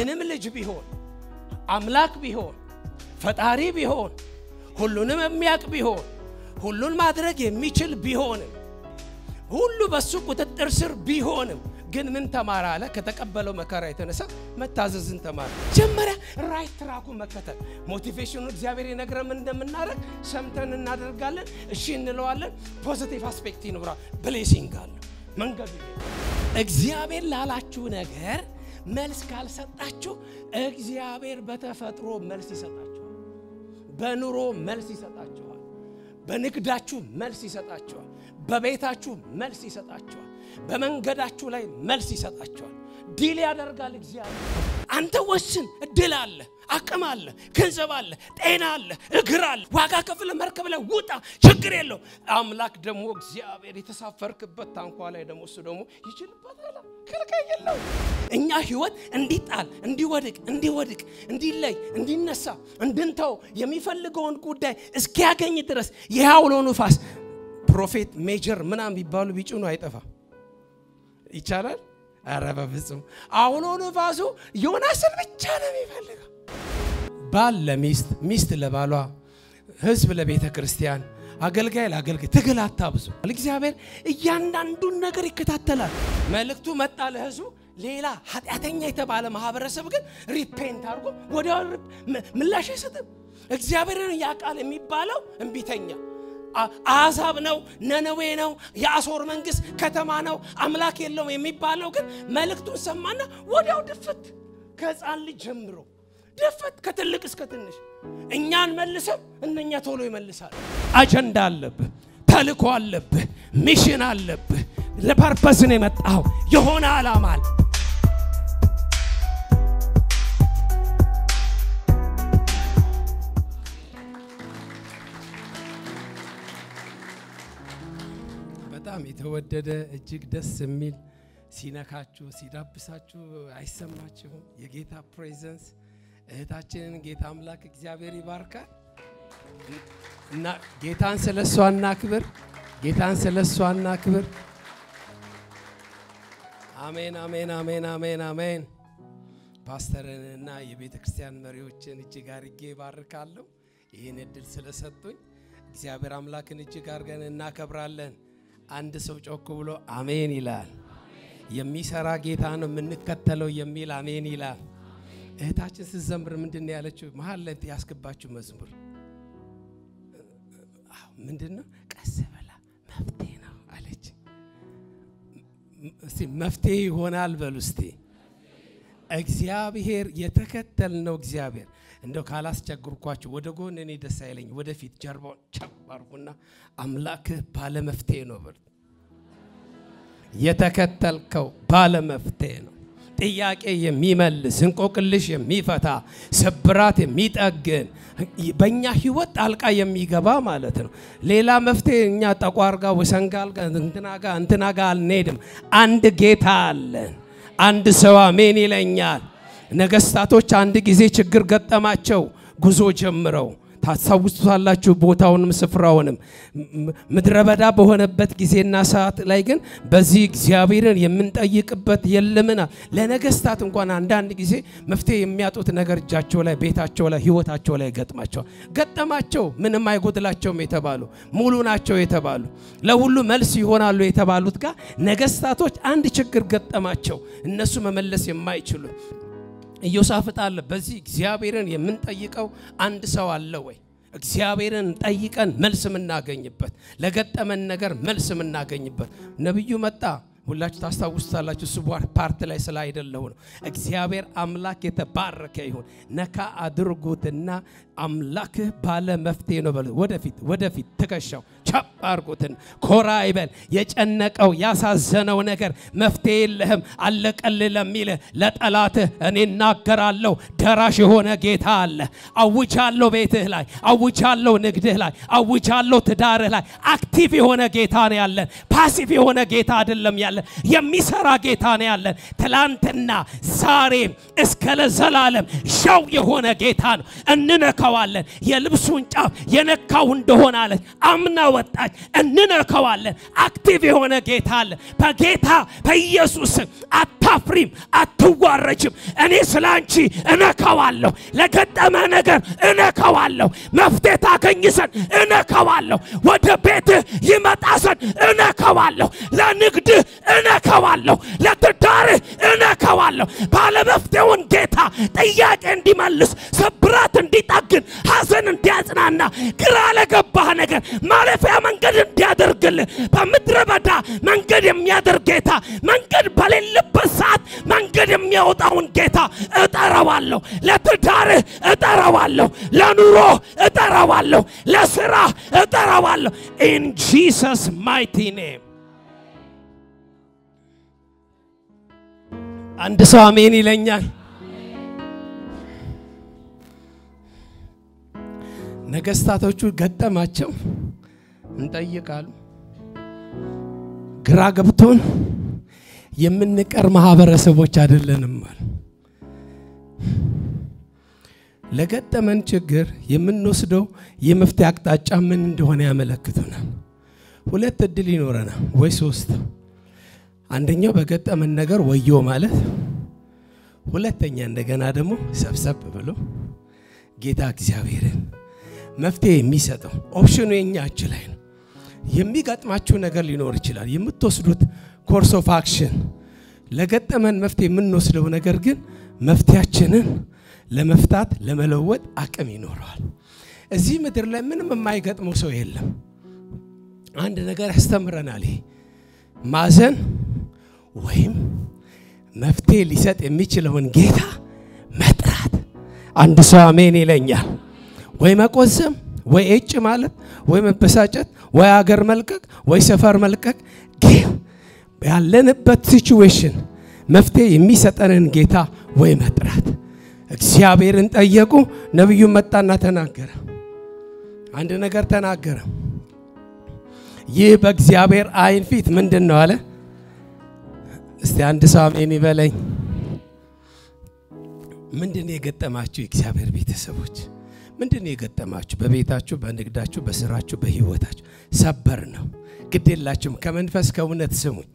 ምንም ልጅ ቢሆን አምላክ ቢሆን ፈጣሪ ቢሆን ሁሉንም የሚያቅ ቢሆን ሁሉን ማድረግ የሚችል ቢሆንም ሁሉ በሱ ቁጥጥር ስር ቢሆንም ግን ምን ተማራ አለ ከተቀበለው መከራ የተነሳ መታዘዝን ተማራ ጀመረ ራይት ትራኩ መከተል ሞቲቬሽኑ እግዚአብሔር ይነግረን እንደምናረግ ሰምተን እናደርጋለን እሺ እንለዋለን ፖዚቲቭ አስፔክት ይኖራል ብሌሲንግ አለ መንገዱ እግዚአብሔር ላላችሁ ነገር መልስ ካልሰጣችሁ እግዚአብሔር በተፈጥሮ መልስ ይሰጣችኋል በኑሮ መልስ ይሰጣችኋል በንግዳችሁ መልስ ይሰጣችኋል በቤታችሁ መልስ ይሰጣችኋል በመንገዳችሁ ላይ መልስ ይሰጣችኋል ዲል ያደርጋል እግዚአብሔር አንተ ወስን እድል አለ አቅም አለ ገንዘብ አለ ጤና አለ እግር አለ ዋጋ ከፍለ መርከብ ላይ ውጣ ችግር የለው አምላክ ደግሞ እግዚአብሔር የተሳፈርክበት ታንኳ ላይ ደግሞ እሱ ደግሞ ይችልበታል ከልካይ የለው እኛ ህይወት እንዲጣል እንዲወድቅ እንዲለይ እንዲነሳ እንድንተው የሚፈልገውን ጉዳይ እስኪያገኝ ድረስ የያውሎ ንፋስ ፕሮፌት ሜጀር ምናም ቢባሉ ቢጭኑ አይጠፋ ይቻላል አረባ ፍጹም አውሎ ንፋሱ ዮናስን ብቻ ነው የሚፈልገው ባል ለሚስት ሚስት ለባሏ ህዝብ ለቤተ ክርስቲያን አገልጋይ ለአገልጋይ ተገላታ ብዙ እግዚአብሔር እያንዳንዱን ነገር ይከታተላል መልእክቱ መጣ ለህዝቡ ሌላ ኃጢአተኛ የተባለ ማህበረሰብ ግን ሪፔንት አድርጎ ወዲያው ምላሽ ይሰጣል እግዚአብሔርን ያቃል የሚባለው እንቢተኛ አዛብ ነው ነነዌ ነው የአሶር መንግስት ከተማ ነው አምላክ የለው የሚባለው ግን መልእክቱን ሰማና ወዲያው ድፍት ከጻን ልጅ ጀምሮ ድፍት ከትልቅ እስከ ትንሽ እኛን መልሰው እነኛ ቶሎ ይመልሳል አጀንዳ አለብህ ተልኮ አለብህ ሚሽን አለብህ ለፐርፐስ ነው የመጣው የሆነ ዓላማ አለ በጣም የተወደደ እጅግ ደስ የሚል ሲነካችሁ ሲዳብሳችሁ አይሰማችሁ የጌታ ፕሬዘንስ እህታችንን ጌታ አምላክ እግዚአብሔር ይባርካል እና ጌታን ስለሷና ክብር አሜን አሜን አሜን አሜን አሜን ፓስተርንና የቤተ ክርስቲያን መሪዎችን እጅግ አርጌ ባርካለሁ ይሄን እድል ስለሰጡኝ እግዚአብሔር አምላክን እጅግ አርገን እናከብራለን አንድ ሰው ጮክ ብሎ አሜን ይላል የሚሰራ ጌታ ነው የምንከተለው የሚል አሜን ይላል እህታችን ሲዘምር ምንድነው ያለችው መሃል ላይ ያስገባችሁ መዝሙር ምንድነው ቀስ በላ መፍትሄ ነው አለች እስቲ መፍትሄ ይሆናል በሉስቲ እግዚአብሔር የተከተልነው እግዚአብሔር እንደው ካላስቸግርኳችሁ ወደ ጎን እኔ ደስ አይለኝ ወደፊት ጀርባው ቸባርኩና አምላክ ባለ መፍትሄ ነው በሉ የተከተልከው ባለ መፍትሄ ነው ጥያቄ የሚመልስ እንቆቅልሽ የሚፈታ ስብራት የሚጠግን በእኛ ህይወት ጣልቃ የሚገባ ማለት ነው ሌላ መፍትሄ እኛ ጠቋርጋ ወሰንጋልጋ እንትናጋ አልነድም አንድ ጌታ አለን አንድ ሰው አሜን ይለኛል ነገስታቶች አንድ ጊዜ ችግር ገጠማቸው ጉዞ ጀምረው ታሳውሱታላችሁ ቦታውንም ስፍራውንም ምድረበዳ በሆነበት ጊዜና ሰዓት ላይ ግን በዚህ እግዚአብሔርን የምንጠይቅበት የለምና ለነገስታት እንኳን አንዳንድ ጊዜ መፍትሄ የሚያጡት ነገር እጃቸው ላይ ቤታቸው ላይ ህይወታቸው ላይ ገጠማቸው ምንም አይጎድላቸውም የተባሉ ሙሉ ናቸው የተባሉ ለሁሉ መልስ ይሆናሉ የተባሉት ጋር ነገስታቶች አንድ ችግር ገጠማቸው እነሱ መመለስ የማይችሉ ኢዮሳፍጥ አለ በዚህ እግዚአብሔርን የምንጠይቀው አንድ ሰው አለ ወይ እግዚአብሔርን ጠይቀን መልስ ምናገኝበት ለገጠመን ነገር መልስ ምናገኝበት ነብዩ መጣ ሁላችሁ ታስታውሱታላችሁ ሱባር ፓርት ላይ ስላይደለው ነው እግዚአብሔር አምላክ የተባረከ ይሁን ነካ አድርጉትና አምላክ ባለ መፍትሄ ነው በሉ ወደፊት ተከሻው ቻፕ አርጉትን ኮራ ይበል የጨነቀው ያሳዘነው ነገር መፍትሄ የለህም አለቀል ለሚል ለጠላት እኔ እናገራለሁ ደራሽ የሆነ ጌታ አለ አውጃለሁ ቤትህ ላይ አውጃለሁ ንግድህ ላይ አውጃለሁ ትዳርህ ላይ አክቲቭ የሆነ ጌታ ነው ያለን ፓሲቭ የሆነ ጌታ አይደለም ያለ ያለን የሚሰራ ጌታ ነው ያለን ትላንትና ዛሬም እስከ ለዘላለም ሻው የሆነ ጌታ ነው እንነካዋለን የልብሱን ጫፍ የነካው እንደሆነ አለ አምና ወጣች እንነካዋለን አክቲቭ የሆነ ጌታ አለ በጌታ በኢየሱስ አታፍሪም አትዋረጅም እኔ ስላንቺ እነካዋለሁ ለገጠመ ነገር እነካዋለሁ መፍትሄ ታገኝሰን እነካዋለሁ ወደ ቤት ይመጣሰን እነካዋለሁ ለንግድ እነካዋለሁ ለትዳር እነካዋለሁ ባለመፍትሄውን ጌታ ጥያቄ እንዲመልስ ስብራት እንዲጠግን ሐዘን እንዲያጽናና ግራ ለገባህ ነገር ማለፊያ መንገድ እንዲያደርግልህ በምድረ በዳ መንገድ የሚያደርግ ጌታ መንገድ በሌለበት ሰዓት መንገድ የሚያወጣውን ጌታ እጠራዋለሁ ለትዳር እጠራዋለሁ ለኑሮ እጠራዋለሁ ለሥራ እጠራዋለሁ in Jesus mighty name አንድ ሰው አሜን ይለኛል ነገስታቶቹ ገጠማቸው እንጠይቃሉ ግራ ገብቶን የምንቀር ማህበረሰቦች አይደለንም ለገጠመን ችግር የምንወስደው የመፍትሄ አቅጣጫ ምን እንደሆነ ያመለክቱናል ሁለት እድል ይኖረናል ወይ ሶስት አንደኛው በገጠመን ነገር ወዮ ማለት ሁለተኛ እንደገና ደግሞ ሰብሰብ ብሎ ጌታ እግዚአብሔርን መፍትሄ የሚሰጠው ኦፕሽኑ የኛ እጅ ላይ ነው የሚገጥማችሁ ነገር ሊኖር ይችላል የምትወስዱት ኮርስ ኦፍ አክሽን ለገጠመን መፍትሄ የምንወስደው ነገር ግን መፍትሄያችንን ለመፍታት ለመለወጥ አቅም ይኖራል እዚህ ምድር ላይ ምንም የማይገጥመው ሰው የለም አንድ ነገር ያስተምረናል ይሄ ማዘን ወይም መፍትሄ ሊሰጥ የሚችለውን ጌታ መጥራት አንድ ሰው አሜን ይለኛል ወይ መቆዘም ወይ እጭ ማለት ወይ መበሳጨት ወይ አገር መልቀቅ ወይ ሰፈር መልቀቅ ያለንበት ሲቹዌሽን መፍትሄ የሚሰጠንን ጌታ ወይ መጥራት እግዚአብሔርን ጠየቁ ነብዩ መጣና ተናገረ አንድ ነገር ተናገረ ይህ በእግዚአብሔር አይን ፊት ምንድነው አለ እስቲ አንድ ሰው አሜን ይበለኝ ምንድነው የገጠማችሁ እግዚአብሔር ቤተሰቦች ምንድነው የገጠማችሁ በቤታችሁ በንግዳችሁ በስራችሁ በህይወታችሁ ሰበር ነው ግዴላችሁም ከመንፈስ ከእውነት ስሙኝ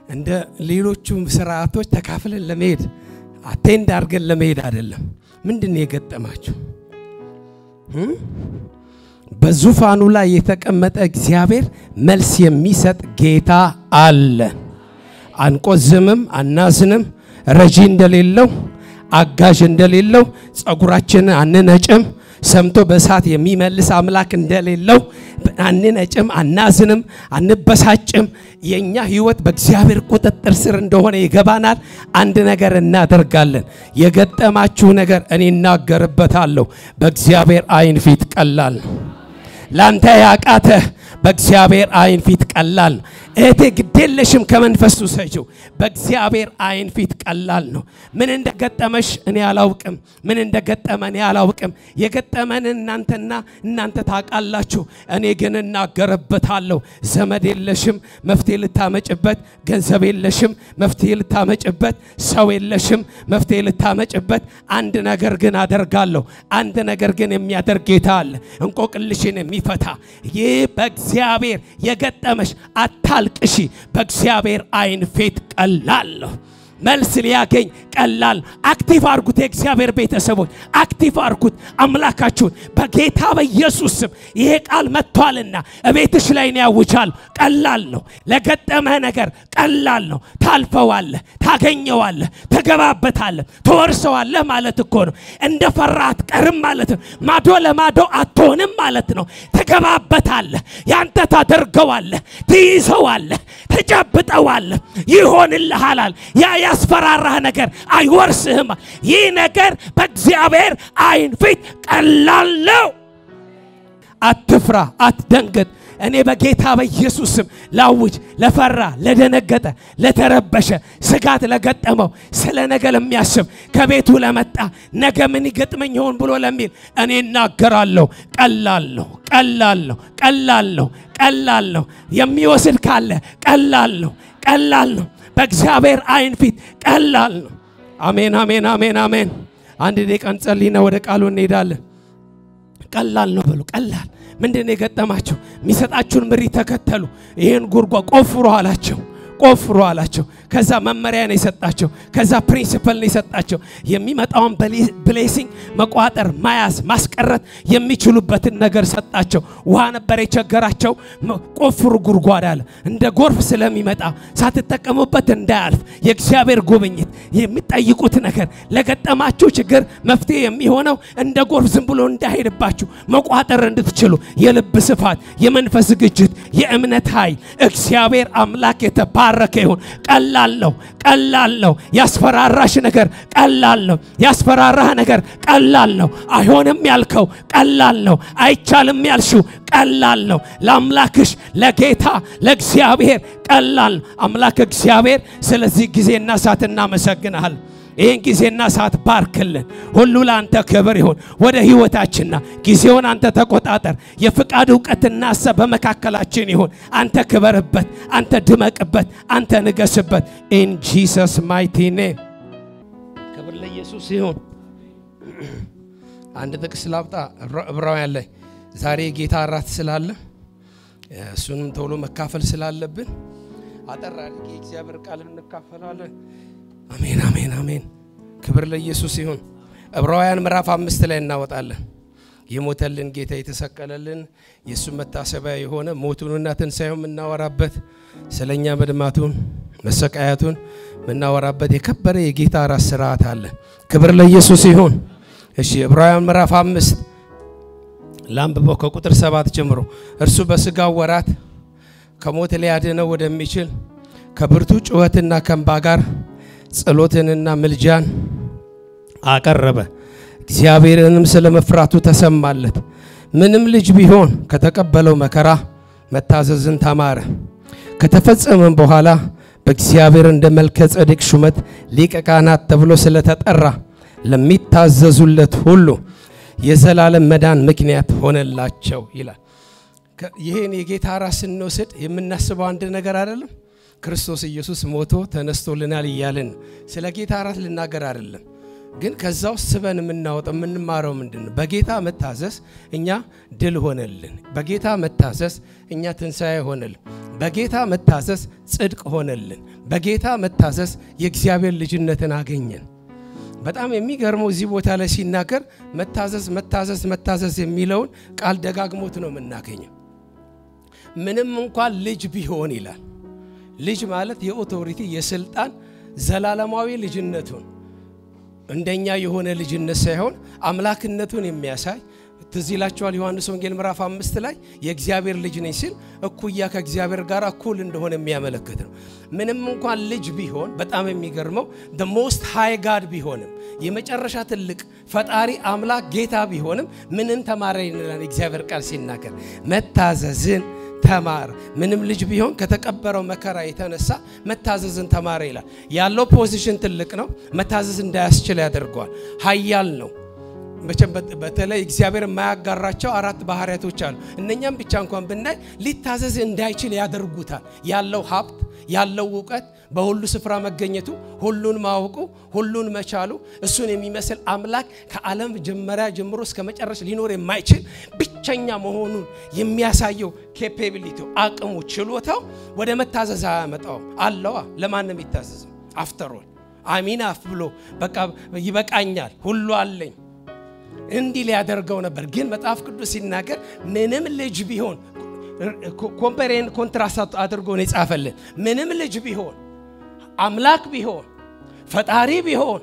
እንደ ሌሎቹም ስራቶች ተካፍለን ለመሄድ አቴንድ አርገን ለመሄድ አይደለም ምንድነው የገጠማችሁ በዙፋኑ ላይ የተቀመጠ እግዚአብሔር መልስ የሚሰጥ ጌታ አለ አንቆዝምም አናዝንም ረጂ እንደሌለው አጋዥ እንደሌለው ጸጉራችንን አንነጭም ሰምቶ በሳት የሚመልስ አምላክ እንደሌለው አንነጭም አናዝንም አንበሳጭም የኛ ህይወት በእግዚአብሔር ቁጥጥር ስር እንደሆነ ይገባናል አንድ ነገር እናደርጋለን የገጠማችሁ ነገር እኔ እናገርበታለሁ በእግዚአብሔር አይን ፊት ቀላል ላንተ ያቃተ በእግዚአብሔር አይን ፊት ቀላል እቴ ግዴለሽም ከመንፈሱ ሰጪው በእግዚአብሔር አይን ፊት ቀላል ነው ምን እንደገጠመሽ እኔ አላውቅም ምን እንደገጠመን ያላውቅም የገጠመንን እናንተ ታቃላችሁ እኔ ግን እናገርበታለሁ ዘመድ የለሽም መፍትሄ ልታመጭበት ገንዘብ የለሽም መፍትሄ ልታመጭበት ሰው የለሽም መፍትሄ ልታመጭበት አንድ ነገር ግን አደርጋለሁ አንድ ነገር ግን የሚያደርግ ጌታ አለ እንቆቅልሽን የሚፈታ ይህ በእግዚአብሔር የገጠመሽ አታልቅሺ በእግዚአብሔር አይን ፊት ቀላል ነው መልስ ሊያገኝ ቀላል አክቲቭ አርጉት እግዚአብሔር ቤተሰቦች አክቲቭ አርጉት አምላካችሁን በጌታ በኢየሱስ ስም ይሄ ቃል መጥቷልና እቤትሽ ላይ ነው ያውጃል ቀላል ነው ለገጠመህ ነገር ቀላል ነው ታልፈዋለህ ታገኘዋለህ ተገባበታለህ ተወርሰዋለህ ማለት እኮ ነው እንደፈራት ቀርም ማለት ነው ማዶ ለማዶ አትሆንም ማለት ነው ተገባበታለህ ያንተ ታደርገዋለህ ትይዘዋለህ ተጨብጠዋለህ ይሆንልሃል ያ ያስፈራራህ ነገር አይወርስህም ይህ ነገር በእግዚአብሔር አይን ፊት ቀላል ነው አትፍራ አትደንገጥ እኔ በጌታ በኢየሱስ ስም ላውጅ ለፈራ ለደነገጠ ለተረበሸ ስጋት ለገጠመው ስለ ነገ ለሚያስብ ከቤቱ ለመጣ ነገ ምን ይገጥመኝ ይሆን ብሎ ለሚል እኔ እናገራለሁ ቀላል ነው ቀላል ነው ቀላል ነው ቀላል ነው የሚወስድ ካለ ቀላል ነው ቀላል ነው በእግዚአብሔር አይን ፊት ቀላል ነው አሜን አሜን አሜን አሜን አንድ ደቂቃ እንጸልይና ወደ ቃሉ እንሄዳለን ቀላል ነው በሉ ቀላል ምንድነው የገጠማቸው የሚሰጣችሁን ምሪት ተከተሉ ይሄን ጉርጓ ቆፍሩ አላቸው ከዛ መመሪያ ነው የሰጣቸው ከዛ ፕሪንሲፕል ነው የሰጣቸው የሚመጣውን ብሌሲንግ መቋጠር ማያዝ ማስቀረት የሚችሉበትን ነገር ሰጣቸው ውሃ ነበር የቸገራቸው ቆፍሩ ጉርጓድ አለ እንደ ጎርፍ ስለሚመጣ ሳትጠቀሙበት እንዳያልፍ የእግዚአብሔር ጉብኝት የሚጠይቁት ነገር ለገጠማችሁ ችግር መፍትሄ የሚሆነው እንደ ጎርፍ ዝም ብሎ እንዳይሄድባችሁ መቋጠር እንድትችሉ የልብ ስፋት የመንፈስ ዝግጅት የእምነት ኃይል እግዚአብሔር አምላክ የተባረከ ይሁን ቀላል ነው ያስፈራራሽ ነገር ቀላል ነው ያስፈራራህ ነገር ቀላል ነው አይሆንም ያልከው ቀላል ነው አይቻልም ያልሽው ቀላል ነው ለአምላክሽ ለጌታ ለእግዚአብሔር ቀላል አምላክ እግዚአብሔር ስለዚህ ጊዜና ሰዓት እናመሰግናለን ይሄን ጊዜና ሰዓት ባርክልን ሁሉ ላንተ ክብር ይሁን ወደ ህይወታችንና ጊዜውን አንተ ተቆጣጠር የፍቃድ ዕውቀትና ሐሳብ በመካከላችን ይሁን አንተ ክበርበት አንተ ድመቅበት አንተ ንገስበት in Jesus mighty name ክብር ለኢየሱስ ይሁን አንድ ጥቅስ ላውጣ ዕብራውያን ላይ ዛሬ ጌታ እራት ስላለ እሱንም ቶሎ መካፈል ስላለብን አጠር አድርጌ እግዚአብሔር ቃል እንካፈላለን አሜን አሜን አሜን ክብር ለኢየሱስ ይሁን ዕብራውያን ምዕራፍ 5 ላይ እናወጣለን የሞተልን ጌታ የተሰቀለልን የሱ መታሰቢያ የሆነ ሞቱንና ትንሳኤውን እናወራበት ስለኛ መድማቱን መሰቃያቱን እናወራበት የከበረ የጌታ ራስ ሥርዓት አለ ክብር ለኢየሱስ ይሁን እሺ ዕብራውያን ምዕራፍ 5 ላምበው ከቁጥር 7 ጀምሮ እርሱ በስጋው ወራት ከሞት ሊያድነው ወደሚችል ከብርቱ ጩኸትና ከእንባ ጋር ጸሎትንና ምልጃን አቀረበ እግዚአብሔርንም ስለመፍራቱ ተሰማለት ምንም ልጅ ቢሆን ከተቀበለው መከራ መታዘዝን ተማረ ከተፈጸመም በኋላ በእግዚአብሔር እንደ መልከ ጼዴቅ ሹመት ሊቀ ካህናት ተብሎ ስለተጠራ ለሚታዘዙለት ሁሉ የዘላለም መዳን ምክንያት ሆነላቸው ይላል ይሄን የጌታ ራስ እንወስድ የምናስበው አንድ ነገር አይደለም ክርስቶስ ኢየሱስ ሞቶ ተነስቶልናል ይያልን ስለ ጌታ ራስ ልናገር አይደለም ግን ከዛው ስበን የምናወጣው የምንማረው ምንድነው በጌታ መታዘዝ እኛ ድል ሆነልን በጌታ መታዘዝ እኛ ትንሳኤ ሆነልን በጌታ መታዘዝ ጽድቅ ሆነልን በጌታ መታዘዝ የእግዚአብሔር ልጅነትን አገኘን በጣም የሚገርመው እዚህ ቦታ ላይ ሲናገር መታዘዝ የሚለውን ቃል ደጋግሞት ነው የምናገኘው ምንም እንኳን ልጅ ቢሆን ይላል ልጅ ማለት የኦቶሪቲ የስልጣን ዘላለማዊ ልጅነቱን እንደኛ የሆነ ልጅነት ሳይሆን አምላክነቱን የሚያሳይ ትዝይላችኋል ዮሐንስ ወንጌል ምዕራፍ 5 ላይ የእግዚአብሔር ልጅ ነኝ ሲል እኩያ ከእግዚአብሔር ጋር እኩል እንደሆነ የሚያመለክት ነው ምንም እንኳን ልጅ ቢሆን በጣም የሚገርመው the most high god ቢሆንም የመጨረሻ ትልቅ ፈጣሪ አምላክ ጌታ ቢሆንም ምንን ተማረ ይላል እግዚአብሔር ቃል ሲናገር መታዘዝን ተማር ምንም ልጅ ቢሆን ከተቀበረው መከራ የተነሳ መታዘዝን ተማረ ይላል ያለው ፖዚሽን ትልቅ ነው መታዘዝ እንዳያስችል ያደርጋል ኃያል ነው በተለይ እግዚአብሔር የማያጋራቸው አራት ባህሪያቶች አሉ እነኛም ብቻ እንኳን ብናይ ሊታዘዝ እንዳይችል ያደርጉታል ያለው ሀብት ያለው ዕውቀት በሁሉ ስፍራ መገኘቱ ሁሉን ማወቁ ሁሉን መቻሉ እሱን የሚመስል አምላክ ከዓለም ጀመሪያ ጀምሮ እስከ መጨረሻ ሊኖር የማይችል ብቸኛ መሆኑን የሚያሳየው ኬፓቢሊቲ አቅሙ ችሎታው ወደ መታዘዝ ያመጣው አለዋ ለማንም ይታዘዝ አፍተር ኦል አሚን አፍ ብሎ በቃ ይበቃኛል ሁሉ አለኝ እንዲህ ሊያደርገው ነበር ግን መጽሐፍ ቅዱስ ሲናገር ምንም ልጅ ቢሆን ኮምፔሬን ኮንትራስት አድርጎ ነው የጻፈልን ምንም ልጅ ቢሆን አምላክ ቢሆን ፈጣሪ ቢሆን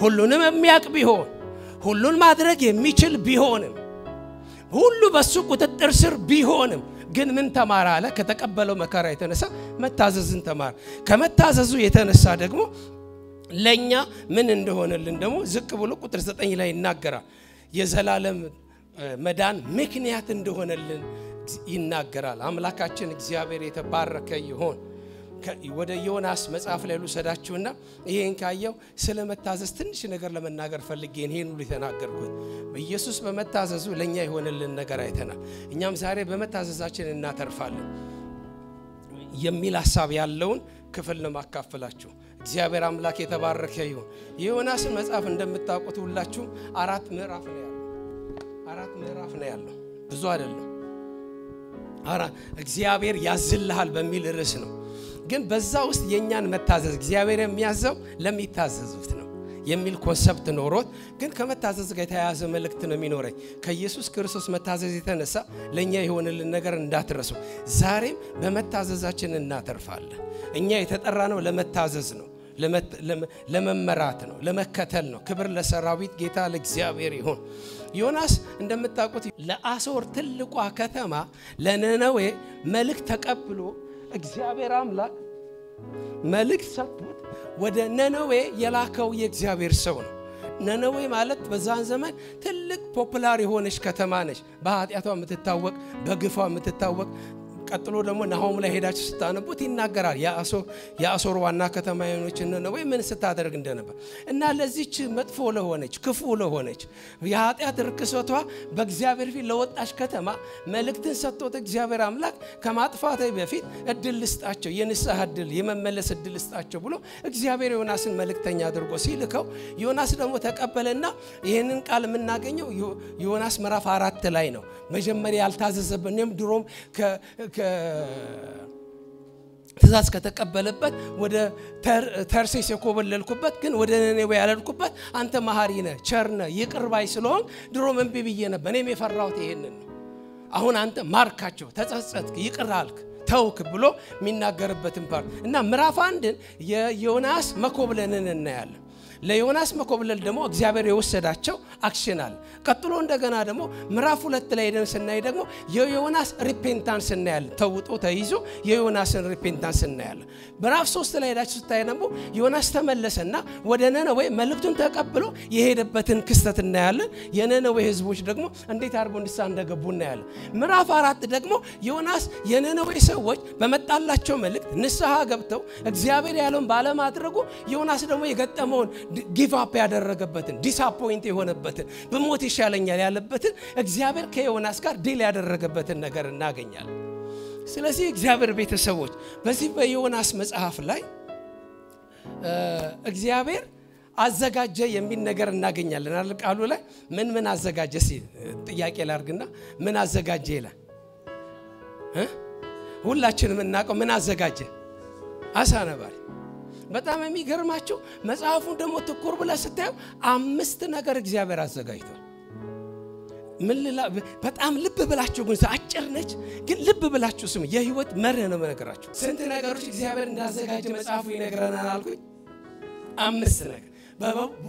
ሁሉንም የሚያቅ ቢሆን ሁሉን ማድረግ የሚችል ቢሆንም ሁሉ በሱ ቁጥጥር ስር ቢሆንም ግን ምን ተማረ አለ ከተቀበለው መከራ የተነሳ መታዘዝን ተማረ ከመታዘዙ የተነሳ ደግሞ ለኛ ምን እንደሆነልን ደግሞ ዝቅ ብሎ ቁጥር 9 ላይ ይናገራል የዘላለም መዳን ምክንያት እንደሆነልን ይናገራል አምላካችን እግዚአብሔር የተባረከ ይሁን ወደ ዮናስ መጽሐፍ ላይ ልሰዳችሁና ይሄን ካየው ስለመታዘዝ ትንሽ ነገር ለመናገር ፈልጌ ይሄን ሁሉ ተናገርኩት ኢየሱስ በመታዘዙ ለኛ ይሆነልን ነገር አይተናል እኛም ዛሬ በመታዘዛችን እናተርፋለን የሚል ሐሳብ ያለውን ክፍል ነው ማካፈላችሁ እግዚአብሔር አምላክ የተባረከ ይሁን የዮናስን መጽሐፍ እንደምታውቁት ሁላችሁ 4 ምዕራፍ ነው ያለው ብዙ አይደለም እግዚአብሔር ያዝልሃል በሚል ርዕስ ነው ግን በዛ ውስጥ የኛን መታዘዝ እግዚአብሔር የሚያዘው ለሚታዘዙት ነው የሚል ኮንሰፕት ኖሮት ግን ከመታዘዝ ጋር የተያያዘ መልእክት ነው የሚኖረኝ ከኢየሱስ ክርስቶስ መታዘዝ የተነሳ ለኛ የሆነልን ነገር እንዳትረሱ ዛሬም በመታዘዛችን እናተርፋለን እኛ የተጠራነው ለመታዘዝ ነው ለመመራት ነው ለመከተል ነው ክብር ለሰራዊት ጌታ ለእግዚአብሔር ይሁን ዮናስ እንደምታውቁት ለአሶር ትልቋ ከተማ ለነነዌ መልእክት ተቀብሎ እግዚአብሔር አምላክ መልእክት ሰጥቶት ወደ ነነዌ የላከው የእግዚአብሔር ሰው ነው ነነዌ ማለት በዛን ዘመን ትልቅ ፖፑላር የሆነች ከተማ ነች በኃጢአቷ የምትታወቅ በግፏ የምትታወቅ ቀጥሎ ደግሞ ናሆም ላይ ሄዳችሁ ስታነቡት ይናገራል ያአሶር ዋና ከተማ የሆነች ነነዌ ምን ስታደርግ እንደነበር እና ለዚህች መጥፎ ለሆነች ክፉ ለሆነች የኃጢአት ርክሰቷ በእግዚአብሔር ፊት ለወጣች ከተማ መልእክትን ሰጥቶት እግዚአብሔር አምላክ ከማጥፋት በፊት እድል ልስጣቸው የንስሐ እድል የመመለስ እድል ልስጣቸው ብሎ እግዚአብሔር ዮናስን መልእክተኛ አድርጎ ሲልከው ዮናስ ደግሞ ተቀበለና ይሄንን ቃል የምናገኘው ዮናስ ምዕራፍ 4 ላይ ነው መጀመሪያ ያልታዘዘበንም ድሮም ትእዛዝ ከተቀበለበት ወደ ተርሴስ የኮበለልኩበት ግን ወደ ነነዌ ያለልኩበት አንተ መሐሪ ነህ ቸር ነህ ይቅር ባይ ስለሆን ድሮም እንቢ ብዬ ነበር እኔም የፈራሁት ይሄንን ነው አሁን አንተ ማርካቸው ተጸጸትክ ይቅር አልክ ተውክ ብሎ የሚናገርበትን ፓርት እና ምዕራፍ 1 የዮናስ መኮብለልን እናያለን ለዮናስ መኮብለል ደግሞ እግዚአብሔር የወሰዳቸው አክሽን አለ ቀጥሎ እንደገና ደግሞ ምዕራፍ 2 ላይ ሄደን ስናይ ደግሞ የዮናስ ሪፔንታንስ እናያለን ተውጦ ተይዞ የዮናስን ሪፔንታንስ እናያለን ምዕራፍ 3 ላይ ሄዳችሁ ስታይ ደግሞ ዮናስ ተመለሰና ወደ ነነዌ መልእክቱን ተቀብሎ የሄደበትን ክስተት እናያለን የነነዌ ህዝቦች ደግሞ እንዴት አርገው ንስሐ እንደገቡ እናያለን ምዕራፍ 4 ደግሞ ዮናስ የነነዌ ሰዎች በመጣላቸው መልእክት ንስሐ ገብተው እግዚአብሔር ያለውን ባለማድረጉ ዮናስ ደግሞ የገጠመውን ጊቭ አፕ ያደረገበትን ዲስአፖይንት የሆነበትን በሞት ይሻለኛል ያለበትን እግዚአብሔር ከዮናስ ጋር ዲል ያደረገበትን ነገር እናገኛለን ስለዚህ እግዚአብሔር ቤተሰቦች በዚህ በዮናስ መጽሐፍ ላይ እግዚአብሔር አዘጋጀ የሚል ነገር እናገኛለን አይደል ቃሉ ላይ ምን አዘጋጀ ሲል ጥያቄ ላርግና ምን አዘጋጀ ይላል ሁላችንም እናቀው ምን አዘጋጀ አሳ ነባሪ በጣም የሚገርማችሁ መጽሐፉን ደግሞ ትኩር ብለ ስታዩ 5 ነገር እግዚአብሔር አዘጋጅቷል በጣም ልብ ብላችሁ ግን አጭር ነች ግን ልብ ብላችሁ ስሙ የህይወት መርህ ነው መነግራችሁ ስንት ነገሮች እግዚአብሔር እንዳዘጋጀ መጽሐፉ ይነግረናል አልኩኝ 5 ነገር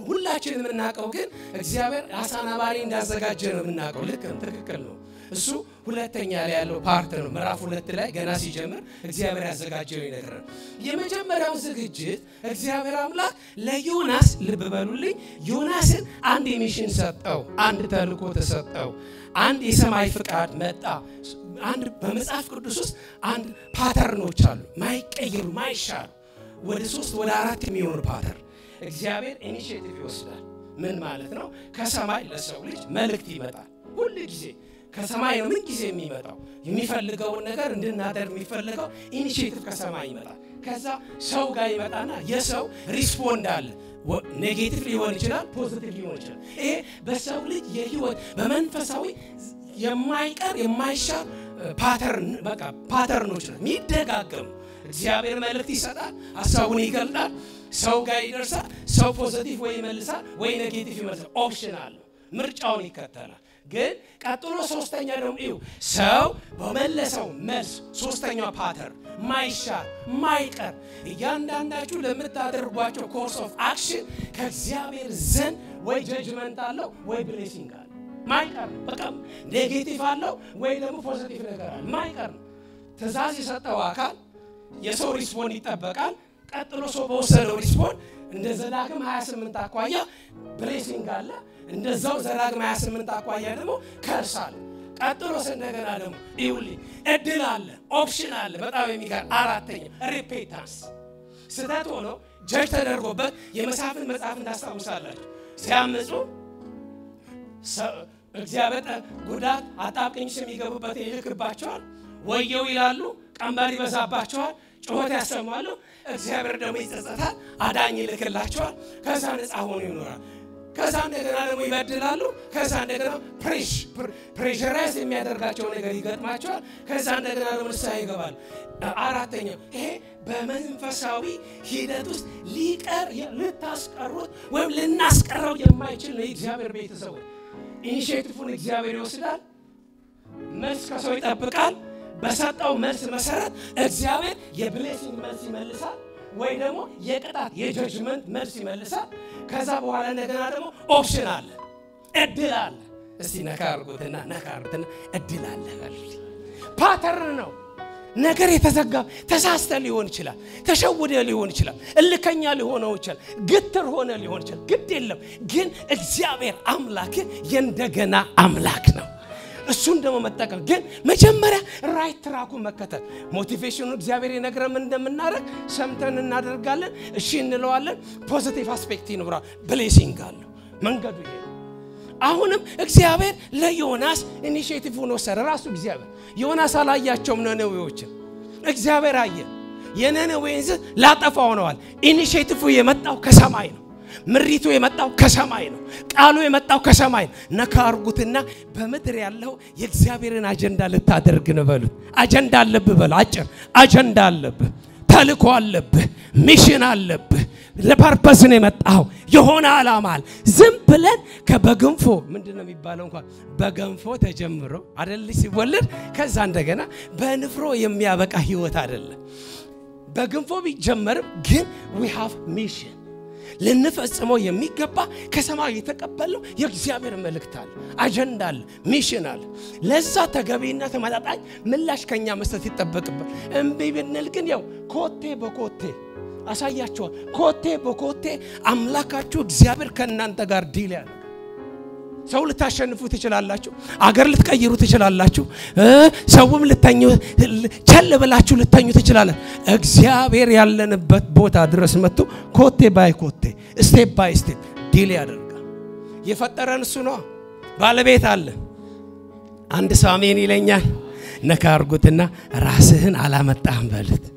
ሁላችንም እናቀው ግን እግዚአብሔር አሳናባሪ እንዳዘጋጀ ነው እናቀው ልክ ትክክል ነው እሱ ሁለተኛ ላይ ያለው ፓርት ነው ምዕራፍ 2 ላይ ገና ሲጀምር እግዚአብሔር ያዘጋጀው ይነግረናል የመጀመሪያው ዝግጅት እግዚአብሔር አምላክ ለዮናስ ልብ በሉልኝ ዮናስን አንድ ሚሽን ሰጠው አንድ ተልእኮ ተሰጠው አንድ የሰማይ ፍቃድ መጣ አንድ በመጽሐፍ ቅዱስ ውስጥ አንድ ፓተርኖች አሉ ማይቀየሩ ማይሻሩ ወደ 3 ወደ 4 የሚሆኑ ፓተርን እግዚአብሔር ኢኒሺዬቲቭ ይወስዳል ምን ማለት ነው ከሰማይ ለሰው ልጅ መልእክት ይመጣል ሁሉ ጊዜ ከሰማይ ነው ምን ጊዜ የሚመጣው የሚፈልገው ነገር እንድናደርግ የሚፈልገው ኢኒሺዬቲቭ ከሰማይ ይመጣል ከዛ ሰው ጋር ይመጣና የሰው ሪስፖንድ አለ ኔጌቲቭ ሊሆን ይችላል ፖዚቲቭ ሊሆን ይችላል ይሄ በሰው ልጅ የህይወት በመንፈሳዊ የማይቀር የማይሻር ፓተርኖች ነው የሚደጋገሙ እግዚአብሔር መልእክት ይሰጣል ሐሳቡን ይገልጣል ሰው ጋር ይደርሳል ሰው ፖዚቲቭ ወይ ይመልሳል ወይ ኔጌቲቭ ይመልሳል ኦፕሽናል ምርጫውን ይከተላል ግን ቀጥሎ ሶስተኛ ደግሞ እዩ ሰው በመለሰው መልስ ሶስተኛው ፓተርን ማይሻር ማይቀር እያንዳንዳችሁ ለምታደርጓቸው ኮርስ ኦፍ አክሽን ከእግዚአብሔር ዘንድ ወይ ጀጅመንት አለው ወይ ብሌሲንግ አለው ማይቀር በቃ ኔጌቲቭ አለው ወይ ደግሞ ፖዚቲቭ ነገር አለው ማይቀር ትእዛዝ የሰጠው አካል የሰው ሪስፖንድ ይጠበቃል ቀጥሎ ሰው በወሰደው ሪስፖንድ እንደ ዘዳግም 28 አኳያ ብሌሲንግ አለ እንደዛው ዘዳግም 28 አኳያ ደግሞ ከርሳል ቀጥሎ እንደገና ደግሞ ይውሊ እድል አለ ኦፕሽን አለ በጣም የሚገርም አራተኛ ሪፔታንስ ስህተት ሆኖ ጀጅ ተደርጎበት የመሳፍንት መጽሐፍን ታስታውሳላችሁ ሲያመጹ እግዚአብሔር ጉዳት አጣብቀኝ የሚገቡበት ይልክባቸዋል ወየው ይላሉ ቀንበር ይበዛባቸዋል ጩኸት ያሰማሉ እግዚአብሔር ደግሞ ይጸጸታል አዳኝ ይልክላቸዋል ከዛ ነፃ ሆነው ይኖራል ከዛ እንደገና ደግሞ ይበድላሉ ከዛ እንደገና ፕሬሸራይዝ የሚያደርጋቸው ነገር ይገጥማቸዋል ከዛ እንደገና ደግሞ ንስሐ ይገባሉ አራተኛው ይሄ በመንፈሳዊ ሂደት ውስጥ ሊቀር ልታስቀሩት ወይም ልናስቀረው የማይችል ነው እግዚአብሔር ቤተሰብ ኢኒሺዬቲቭን እግዚአብሔር ይወስዳል መልስ ከሰው ይጠብቃል በሰጠው መልስ መሰረት እግዚአብሔር የብሌሲንግ መልስ ይመልሳል ወይ ደግሞ የቅጣት የጀጅመንት መልስ ይመልሳል ከዛ በኋላ እንደገና ደግሞ ኦፕሽን አለ እድል አለ እስቲ ነካርጉትና እድል አለ ፓተርን ነው ነገር የተዘጋ ተሳስተ ሊሆን ይችላል ተሸውደ ሊሆን ይችላል እልከኛ ሊሆን ይችላል ግትር ሆነ ሊሆን ይችላል ግድ የለም ግን እግዚአብሔር አምላክ የእንደገና አምላክ ነው እሱን ደግሞ መጠቀም ግን መጀመሪያ ራይት ትራኩ መከተል ሞቲቬሽኑ እግዚአብሔር ይነግረን እንደምናረግ ሰምተን እናደርጋለን እሺ እንለዋለን ፖዚቲቭ አስፔክት ይኖራል ብሌሲንግ አለ መንገዱ ይሄ አሁንም እግዚአብሔር ለዮናስ ኢኒሺዬቲቭን ወሰደ ራሱ እግዚአብሔር ዮናስ አላያቸውም ነነዌዎችን እግዚአብሔር አየ የነነዌን ሕዝብ ላጠፋው ነዋል ኢኒሺዬቲቭ የመጣው ከሰማይ ነው ምሪቱ የመጣው ከሰማይ ነው ቃሉ የመጣው ከሰማይ ነካርጉትና በመድር ያለው የእግዚአብሔርን አጀንዳ ልታደርግ ነው በሉት አጀንዳ አለብህ በሉ አጭር አጀንዳ አለብህ ተልኮ አለብህ ሚሽን አለብህ ለፐርፐስ ነው የመጣው የሆነ ዓላማል ዝም ብለን ከበገንፎ ምንድነው የሚባለው እንኳን በገንፎ ተጀምሮ አይደል ሲወለድ ከዛ እንደገና በንፍሮ የሚያበቃ ህይወት አይደለም በገንፎ ቢጀመርም ግን we have mission ለነፈጽመው የሚገባ ከሰማይ የተቀበለው የእግዚአብሔር መልእክት አለ አጀንዳ አለ ሚሽን አለ ለዛ ተገቢና ተመጣጣኝ ምላሽ ከኛ መስጠት ይተበቅበት እንቢ ብንል ግን ያው ኮቴ በኮቴ አሳያቸው ኮቴ በኮቴ አምላካችሁ እግዚአብሔር ከናንተ ጋር ዲል ያለ ሰው ልታሸንፉ ትችላላችሁ አገር ልትቀይሩ ትችላላችሁ ሰውም ልተኙ ቸል ብላችሁ ልተኙ ትችላላችሁ እግዚአብሔር ያለንበት ቦታ ድረስ መጥቶ ኮቴ ባይ ኮቴ ስቴፕ ባይ ስቴፕ ዲል ያደርጋል የፈጠረን እሱ ነው ባለቤት አለ አንድ ሳሜን ይለኛል ነካርጉትና ራስህን አላመጣህም በሉት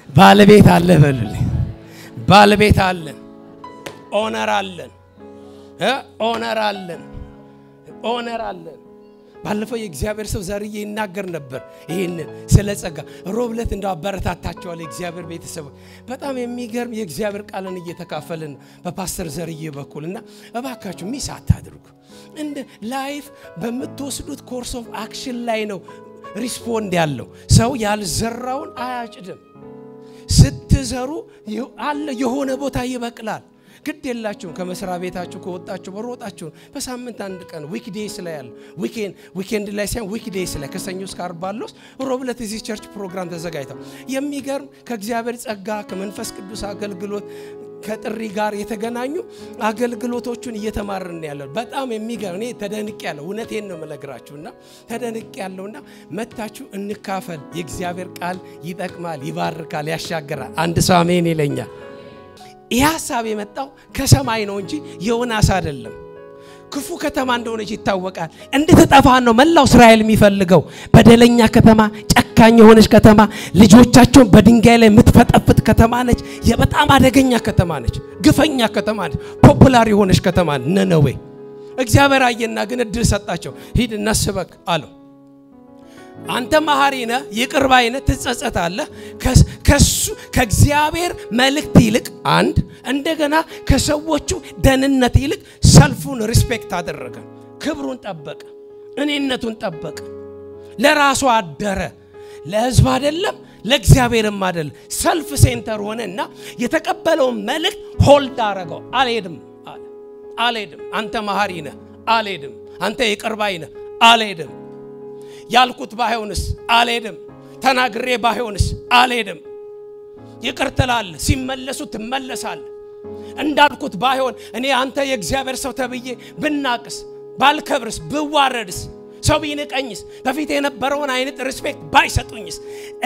ባለቤት አለ በሉልኝ ባለቤት አለ ኦነር አለን ኦነር አለን ባለፈው የእግዚአብሔር ሰው ዛሬ ይናገር ነበር ይሄን ስለጸጋ ሮብለት እንደው አበረታታቸዋል የእግዚአብሔር ቤተሰብ በጣም የሚገርም የእግዚአብሔር ቃልን እየተካፈልን በፓስተር ዘርዬ በኩልና እባካችሁ ሚስ አታድርጉ እንደ ላይፍ በመትወስዱት ኮርስ ኦፍ አክሽን ላይ ነው ሪስፖንድ ያለው ሰው ያልዘራውን አያጭድም ስትዘሩ አለ የሆነ ቦታ ይበቅላል ግድ የላችሁ ከመስራ ቤታችሁ ከወጣችሁ በሮጣችሁ በሳምንት አንድ ቀን ዊክዴይስ ላይ ያለ ዊኬንድ ላይ ሳይሆን ዊክዴይስ ላይ ከሰኞ እስከ ዓርብ ባለው ሮብለት እዚህ ቸርች ፕሮግራም ተዘጋጅቷል የሚገርም ከእግዚአብሔር ጸጋ ከመንፈስ ቅዱስ አገልግሎት ከጥሪ ጋር የተገናኙ አገልግሎቶችን እየተማርን ያለው በጣም የሚገርም እኔ ተደንቅ ያለው እውነቴን ነው መለግራችሁና ተደንቅ ያለውና መታችሁ እንካፈል የእግዚአብሔር ቃል ይጠቅማል ይባርካል ያሻገራል አንድ ሰው አሜን ይለኛል ያሳብ የመጣው ከሰማይ ነው እንጂ ዮናስ አይደለም ክፉ ከተማ እንደሆነች ይታወቃል እንድትጠፋ ነው መላው እስራኤል የሚፈልገው በደለኛ ከተማ ጨካኝ የሆነች ከተማ ልጆቻቸው በድንጋይ ላይ የምትፈጠፍጥ ከተማ ነች የበጣም አደገኛ ከተማ ነች ግፈኛ ከተማ ነች ፖፑላር የሆነች ከተማ ነነዌ እግዚአብሔር አየና ግን እድል ሰጣቸው ሂድ እናስበክ አለው አንተ ማሃሪነ ይቅርባይነ ትጸጸታለህ ከሱ ከእግዚአብሔር መልእክት ይልቅ አንድ እንደገና ከሰዎቹ ደህንነት ይልቅ ሰልፉን ሪስፔክት አደረገ ክብሩን ጠበቀ እኔነቱን ጠበቀ ለራሱ አደረ ለህዝብ አይደለም ለእግዚአብሔርም አይደለም ሰልፍ ሴንተር ሆነና የተቀበለው መልእክት ሆልድ አረጋው አልሄድም አንተ ማሃሪነ አልሄድም አንተ ይቅርባይነ አልሄድም ያልኩት ባይሆንስ አልሄድም ተናግሬ ባይሆንስ አልሄድም ይቅርተላል ሲመለሱ ትመለሳል እንዳልኩት ባይሆን እኔ አንተ የእግዚአብሔር ሰው ተብዬ ብናቅስ ባልከብርስ ብዋረድስ ሰው ቢንቀኝስ በፊት የነበረውን አይነት ሪስፔክት ባይሰጡኝስ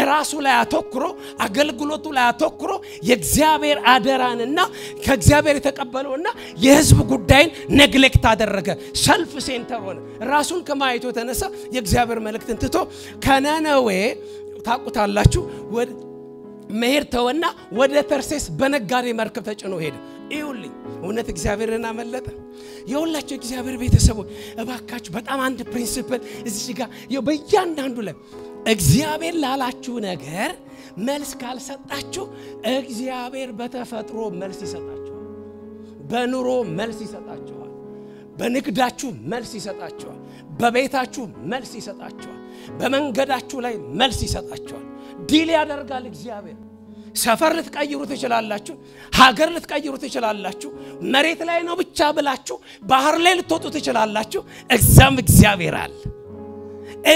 ራሱ ላይ አተኩሮ አገልግሎቱ ላይ አተኩሮ የእግዚአብሔር አደራንና ከእግዚአብሔር የተቀበለውና የህዝብ ጉዳይን ኔግሌክት አደረገ ሰልፍ ሴንተር ሆነ ራሱን ከማይቶ ተነሳ የእግዚአብሔር መልእክትን ትቶ ከነነዌ ታቁታላችሁ መሄድ ተወና ወደ ተርሴስ በነጋዴ መርከብ ተጭኖ ሄደ ይውልኝ እውነት እግዚአብሔርን አመለጠ የሁላችሁ እግዚአብሔር ቤተሰቦች እባካችሁ በጣም አንድ ፕሪንሲፕል እዚህ ጋር በእያንዳንዱ ላይ እግዚአብሔር ላላችሁ ነገር መልስ ካልሰጣችሁ እግዚአብሔር በተፈጥሮ መልስ ይሰጣችኋል በኑሮ መልስ ይሰጣችኋል በንግዳችሁ መልስ ይሰጣችኋል በቤታችሁ መልስ ይሰጣችኋል በመንገዳችሁ ላይ መልስ ይሰጣችኋል ዲል ያደርጋል እግዚአብሔር ሰፈር ልትቀይሩ ትችላላችሁ ሀገር ልትቀይሩ ትችላላችሁ መሬት ላይ ነው ብቻ ብላችሁ ባህር ላይ ልትወጡ ትችላላችሁ እዛም እግዚአብሔር አለ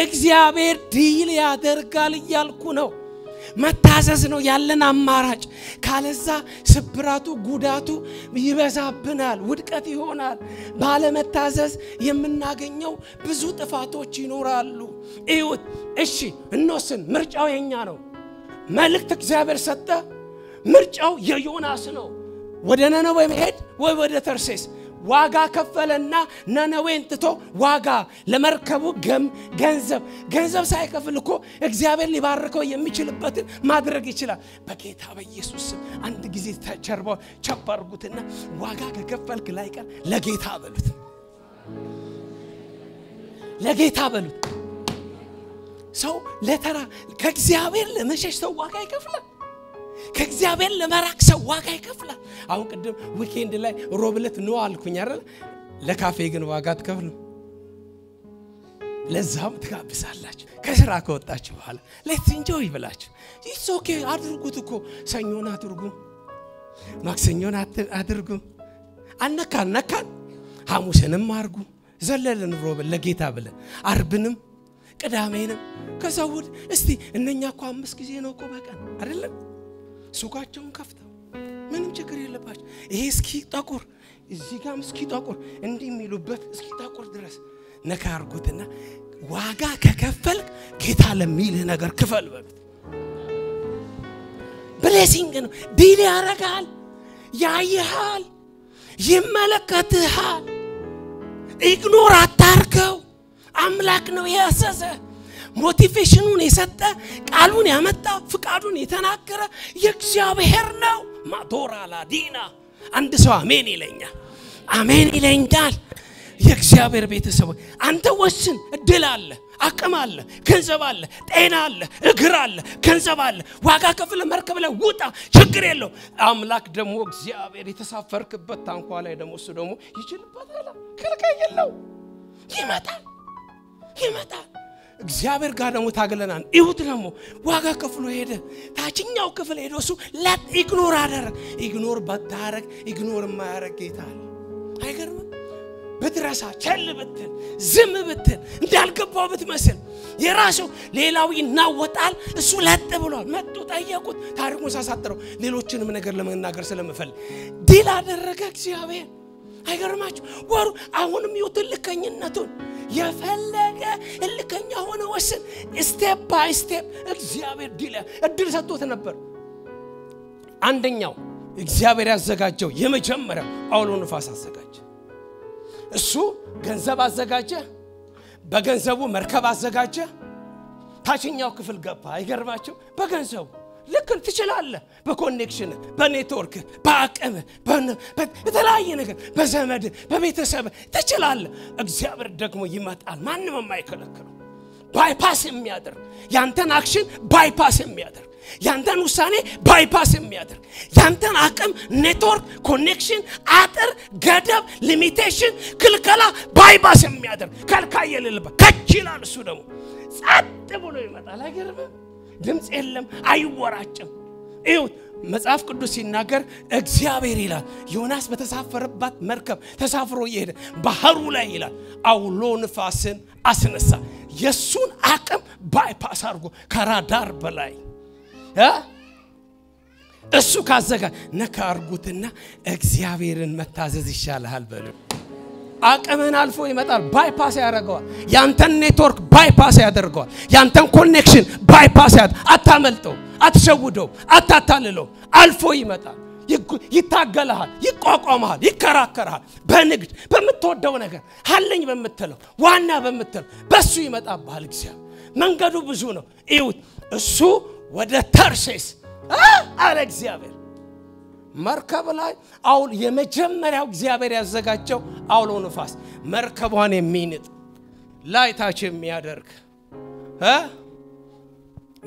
እግዚአብሔር ዲል ያደርጋል ይያልኩ ነው መታዘዝ ነው ያለን አማራጭ ካለዛ ስብራቱ ጉዳቱ ይበዛብናል ውድቀት ይሆናል ባለ መታዘዝ የምናገኘው ብዙ ጥፋቶች ይኖራሉ እዩት እሺ እንወስን ምርጫው የኛ ነው መልእክት እግዚአብሔር ሰጠ ምርጫው የዮናስ ነው ወደ ነነዌ መሄድ ወይ ወደ ተርሴስ ዋጋ ከፈለና ነነዌን ትቶ ዋጋ ለመርከቡ ገንዘብ ሳይከፍልኮ እግዚአብሔር ሊባርከው የሚችልበትን ማድረግ ይችላል በጌታ በኢየሱስ አንድ ጊዜ ተቸርባው ቸባርጉትና ዋጋ ከከፈልክ ላይቀር ለጌታ በሉት ሰው ለተራ ከእግዚአብሔር ለመሸሽ ሰው ዋጋ ይከፍላል ከእግዚአብሔር ለመራቅ ሰው ዋጋ ይከፍላል አሁን ቅድም ዊኬንድ ላይ ሮብለት ነው አልኩኝ አይደል ለካፌ ግን ዋጋ ትከፍሉ ለዛም ትጋብዛላችሁ ከስራ ከወጣችሁ በኋላ ሌትስ ኢንጆይ ብላችሁ ኢትስ ኦኬ አድርጉት እኮ ሰኞን አድርጉ ማክሰኞን አድርጉ አነካን ሐሙስንም አድርጉ ዘለልን ሮብል ለጌታ ብለን አርብንም ቅዳሜንም ከሰውድ እስቲ እነኛኮ 5 ጊዜ ነው እኮ በቀን አይደለም ሱቃቸውን ከፍተው ምንም ችግር የለባቸው ይሄ እስኪ ጠቁር እዚህ ጋር እስኪ ጠቁር እንዲህ የሚሉበት እስኪ ጠቁር ድረስ ነካርጉትና ዋጋ ከከፈልክ ጌታ ለሚልህ ነገር ክፈል በሉት ብሌሲንግ ነው ዲል ያረጋል ያይሃል ይመለከትሃል ኢግኖር አታርገው አምላክ ነው ያሰሰ ሞቲቬሽኑን የሰጠ ቃሉን ያመጣ ፍቃዱን የተናገረ የእግዚአብሔር ነው ማዶራ ላዲና አንድ ሰው አሜን ይለኛል የእግዚአብሔር ቤተሰብ አንተ ወስን እድል አለ አቅም አለ ገንዘብ አለ ጤና አለ እግር አለ ገንዘብ አለ ዋጋ ከፍለ መርከብ ላይ ውጣ ችግር የለው አምላክ ደግሞ እግዚአብሔር የተሳፈርክበት ታንኳ ላይ ደግሞ እሱ ደግሞ ይችልበታል ከልካይ የለው ይመጣል እግዚአብሔር ጋር ደግሞ ታገለናል ይሁት ደግሞ ዋጋ ከፍሎ ሄደ ታችኛው ክፍል ሄዶ እሱ ኢግኖር አደረግ ኢግኖር ባታረግ ኢግኖር ማያረግ ጌታ አይገርም በትራሳ ቸል ብትል ዝም ብትል እንዳልገባው ብትመስል የራሱ ሌላው ይናወጣል እሱ ለጥ ብሏል መጡ ጠየቁት ታሪኩን ሳሳጥረው ሌሎችንም ነገር ለመናገር ስለምፈልግ ዲል አደረገ እግዚአብሔር አይገርማችሁ ወሩ አሁንም ይውትልከኝነቱን የፈለገ ልከኛ ሆነ ወስን ስቴፕ ባይ ስቴፕ እግዚአብሔር እድል ሰጥቶት ነበር አንደኛው እግዚአብሔር ያዘጋጀው የመጀመሪያው አውሎ ንፋስ አዘጋጀ እሱ ገንዘብ አዘጋጀ በገንዘቡ መርከብ አዘጋጀ ታችኛው ክፍል ገባ አይገርማችሁ በገንዘቡ ልክ ትችላለህ በኮኔክሽን በኔትወርክ በአቅም በተለያየ ነገር በዘመድ በቤተሰብ ትችላለህ እግዚአብሔር ደግሞ ይመጣል ማንንም የማይከለክለው ባይፓስ የሚያደርግ ያንተን አክሽን ባይፓስ የሚያደርግ ያንተን ውሳኔ ባይፓስ የሚያደርግ ያንተን አቅም ኔትወርክ ኮኔክሽን አጥር ገደብ ሊሚቴሽን ክልከላ ባይፓስ የሚያደርግ ከልካይ የሌለበት ከችላል እሱ ደግሞ ጸጥ ብሎ ይመጣል አይገርምም ድምጽ የለም አይወራጭም እዩት መጽሐፍ ቅዱስ ሲናገር እግዚአብሔር ይላል ዮናስ በተሳፈረባት መርከብ ተሳፍሮ ይሄደ ባህሩ ላይ ይላል አውሎ ንፋስን አስነሳ የሱን አቅም ባይፓስ አድርጎ ከራዳር በላይ እሱ ካዘጋ ነካርጉትና እግዚአብሔርን መታዘዝ ይሻላል በሉ አቅምን አልፎ ይመጣል ባይፓስ ያደርገዋል ያንተን ኔትወርክ ባይፓስ ያደርገዋል ያንተን ኮኔክሽን ባይፓስ አታመልጠው አትሸውደው አታታልለው አልፎ ይመጣል ይታገላል ይቋቋማል ይከራከራል በንግድ በመተወደው ነገር ሀለኝ በመተለው ዋና በመተለው በሱ ይመጣባል እግዚአብሔር መንገዱ ብዙ ነው እዩት እሱ ወደ ተርሴስ አለ እግዚአብሔር መርከብ ላይ አውል የመጀመሪያው እግዚአብሔር ያዘጋጀው አውሎ ንፋስ መርከቧን የሚንጥ ላይ ታች የሚያደርግ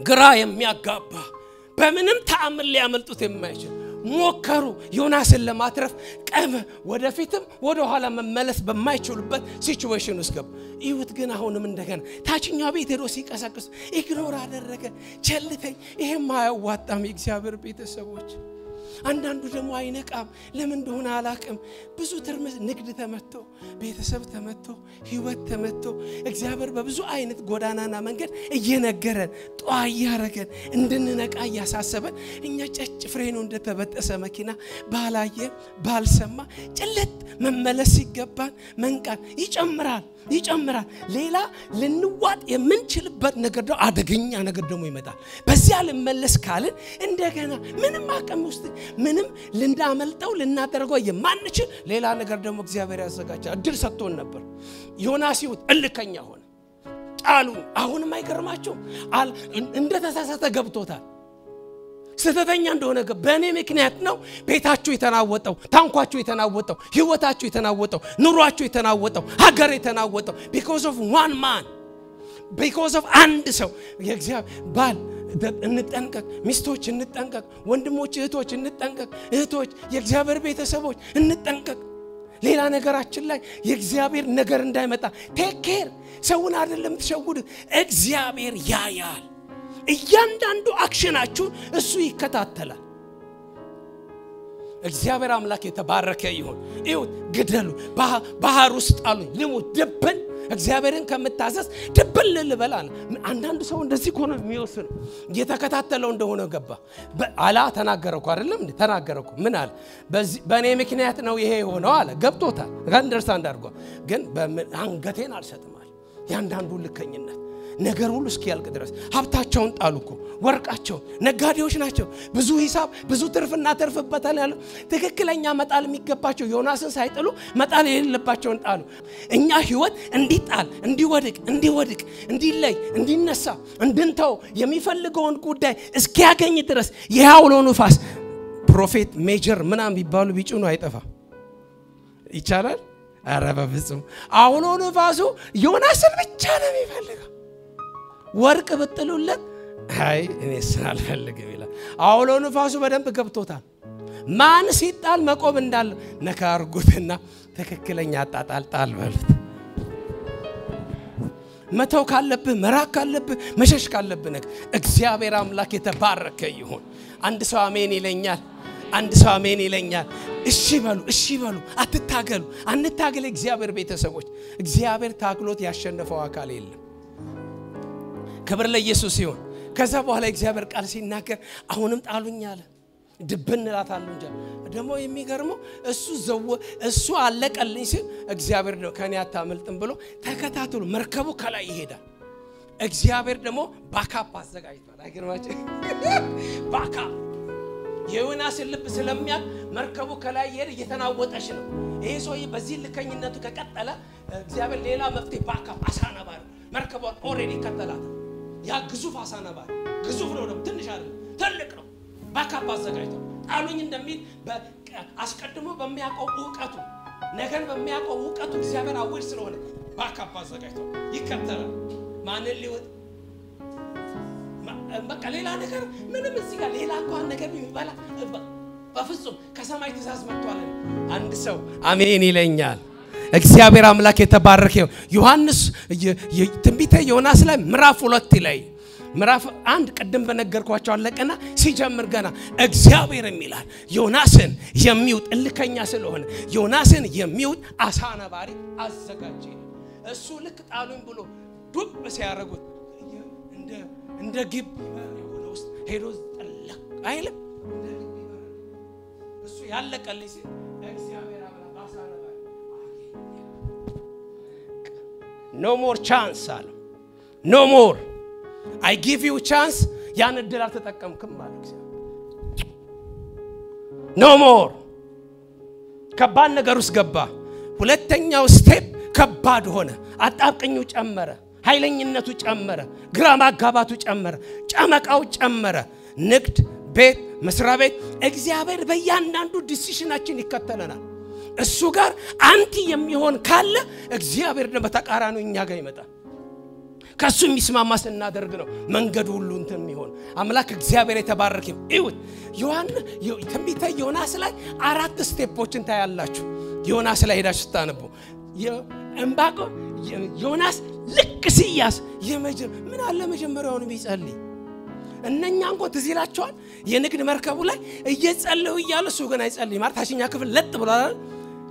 ግራ የሚያጋባ በምንም ተአምር ሊያመልጡት የማይችል ሞከሩ ዮናስን ለማትረፍ ቀመ ወደፊትም ወደ ኋላ መመለስ በማይችሉበት ሲቹዌሽን ውስጥ ገቡ ይሁት ግን አሁንም እንደገና ታችኛው ቤት ሄዶ ሲቀሰቅስ ኢግኖር አደረገ ቸልተኝ ይሄም አያዋጣም የእግዚአብሔር ቤተሰቦች አንዳንዱ ደግሞ አይነቃም ለምን እንደሆነ አላቅም ብዙ ትርምስ ንግድ ተመቶ ቤተሰብ ተመቶ ህይወት ተመቶ እግዚአብሔር በብዙ አይነት ጎዳናና መንገድ እየነገረን ጧ ያረገን እንድንነቃ ያሳሰበን እኛ ጨጭ ፍሬኑ እንደተበጠሰ መኪና ባላየ ባልሰማ ጭልጥ መመለስ ይገባን መንቃት ይጨምራል ሌላ ልንዋጥ የምንችልበት ነገር ደግሞ አደገኛ ነገር ደግሞ ይመጣል በዚያ ልመለስ ካልን እንደገና ምንም አቅም ውስጥ ምንም ልንዳመልጠው ልናደርገው የማንችል ሌላ ነገር ደግሞ እግዚአብሔር ያዘጋጃል እድል ሰጥቶን ነበር ዮናስ ይሁት እልከኛ ሆነ ጣሉ አሁንም አይገርማችሁ እንደተሳሳተ ገብቶታል ስተተኛ እንደሆነ በእኔ ምክንያት ነው ቤታችሁ የተናወጠው ታንኳችሁ የተናወጠው ህይወታችሁ የተናወጠው ኑሯችሁ የተናወጠው ሀገር የተናወጠው because of one man because of አንድ ሰው የእግዚአብሔር ባል እንጠንቀቅ ሚስቶች እንጠንቀቅ ወንድሞች እህቶች እንጠንቀቅ እህቶች የእግዚአብሔር ቤተሰቦች እንጠንቀቅ ሌላ ነገራችን ላይ የእግዚአብሔር ነገር እንዳይመጣ ቴክ ኬር ሰውን አይደለም ተሸውዱ እግዚአብሔር ያያል እያንዳንዱ አክሽናችሁ እሱ ይከታተላል እግዚአብሔር አምላክ የተባረከ ይሁን ይሁት ግደሉ ባህር ውስጥ አሉ ልሙት ድብን እግዚአብሔርን ከመታዘዝ ድብን ልልበላል አንዳንዱ ሰው እንደዚህ ሆነ የሚወስን እየተከታተለው እንደሆነ ገባ አላ ተናገረኩ አይደለም እንዴ ተናገረኩ ምን አለ በእኔ ምክንያት ነው ይሄ ሆነው አለ ገብቶታል አንደርስታንድ አድርጎ ግን አንገቴን አልሰጥማል ያንዳንዱ ልከኝነት ነገር ሁሉ እስኪያልቅ ድረስ ሀብታቸውን ጣሉኮ ወርቃቸው ነጋዴዎች ናቸው ብዙ ሂሳብ ብዙ ትርፍና ተርፍበታል ያለው ትክክለኛ መጣል የሚገባቸው ዮናስን ሳይጥሉ መጣል የሌለባቸውን ጣሉ እኛ ህይወት እንዲጣል እንዲወድቅ እንዲለይ እንዲነሳ እንድንተው የሚፈልገውን ጉዳይ እስኪያገኝ ድረስ የአውሎ ንፋስ ፕሮፌት ሜጀር ምናም ቢባሉ ቢጭኑ አይጠፋ ይቻላል አረበ ፍጹም አውሎ ንፋሱ ዮናስን ብቻ ነው የሚፈልገው ወርቅ በጥሉለት አይ እኔስ አልፈልግም ይላል አውሎ ንፋሱ በደንብ ገብቶታል ማን ሲጣል መቆም እንዳለ ነካርጉትና ተከክለኛ ጣጣል በሉት መተው ካለብህ መራቅ ካለብህ መሸሽ ካለብህ ነገር እግዚአብሔር አምላክ የተባረከ ይሁን አንድ ሰው አሜን ይለኛል እሺ በሉ አትታገሉ አንታገል እግዚአብሔር ቤተሰቦች እግዚአብሔር ታግሎት ያሸነፈው አካል የለም ክብር ለኢየሱስ ይሁን ከዛ በኋላ እግዚአብሔር ቃል ሲናገር አሁንም ጣሉኝ አለ ድብንላታሉ እንጂ ደሞ የሚገርመው እሱ አለቀልኝ ሲል እግዚአብሔር ነው ከኔ አታመልጥም ብሎ ተከታተሉ መርከቡ ከላይ ይሄዳል እግዚአብሔር ደሞ ባካፕ አዘጋጅቷል አይገርማችሁ ባካፕ የዮናስ ልብ ስለሚያቅ መርከቡ ከላይ ይሄድ እየተናወጠሽ ነው ይሄ ሰውዬ በዚህ ልከኝነቱ ከቀጠለ እግዚአብሔር ሌላ መፍትሄ ባካፕ አሳነባር መርከቧን ኦሬዲ ከተላታ ያ ግዙፍ አሳነባር ግዙፍ ነው ትንሽ አይደለም ትልቅ ነው ባካፕ አዘጋጅቷል ጣሉኝ እንደሚል አስቀድሞ በሚያቆው ዕውቀቱ ነገር በሚያቆው ዕውቀቱ እግዚአብሔር አውል ስለሆነ ባካፕ አዘጋጅቷል ይከተላል ማንን ሊወጥ በቃ ሌላ ነገር ምንም እዚህ ጋር ሌላ እንኳን ነገር የሚባላ በፍጹም ከሰማይ ትእዛዝ መጥቷል አንድ ሰው አሜን ይለኛል እግዚአብሔር አምላክ የተባረከ ዮሐንስ ትንቢተ ዮናስ ላይ ምዕራፍ 2 ላይ ምዕራፍ 1 ቀደም በነገርኳቸው አለቀና ሲጀምር ገና እግዚአብሔር የሚላል ዮናስን የሚውጥ እልከኛ ስለሆነ ዮናስን የሚውጥ አሳነባሪ አዘጋጀ እሱ ልክ ጣሉኝ ብሎ ዱብ ሲያረጉት እንደ ግብ የሆነ ውስጥ ሄዶ ጠለቅ አይልም እሱ ያለቀልኝ እግዚአብሔር አምላክ አሳነባሪ no more chance no more I give you chance ያን እድል አልተጠቀምክም ማለት no more ከባድ ነገር ውስጥ ገባ ሁለተኛው ስቴፕ ከባድ ሆነ አጣብቀኙ ጨመረ ኃይለኝነቱ ጨመረ ግራ ማጋባቱ ጨመረ ጨመቃው ጨመረ ንግድ ቤት መስሪያ ቤት እግዚአብሔር በእያንዳንዱ ዲሲሽናችን ይከተለናል እሱ ጋር አንቲ የሚሆን ካለ እግዚአብሔር ደግሞ ተቃራኒው እኛ ጋር ይመጣል ከሱ የሚስማማ ስናደርግ ነው መንገዱ ሁሉ እንትን የሚሆን አምላክ እግዚአብሔር የተባረከ ይሁን ትንቢተ ዮናስ ላይ 4 ስቴፖችን ታያላችሁ ዮናስ ላይ ሄዳችሁ ስታነቡ ዕንባቆም ዮናስ ልክ ሲያስ ምን አለ መጀመሪያውን ቢጸልይ እነኛ እንኳን ትዝ ይላቸዋል የንግድ መርከቡ ላይ እየጸለዩ እያለ እሱ ግን አይጸልይም ታችኛ ክፍል ለጥ ብሏል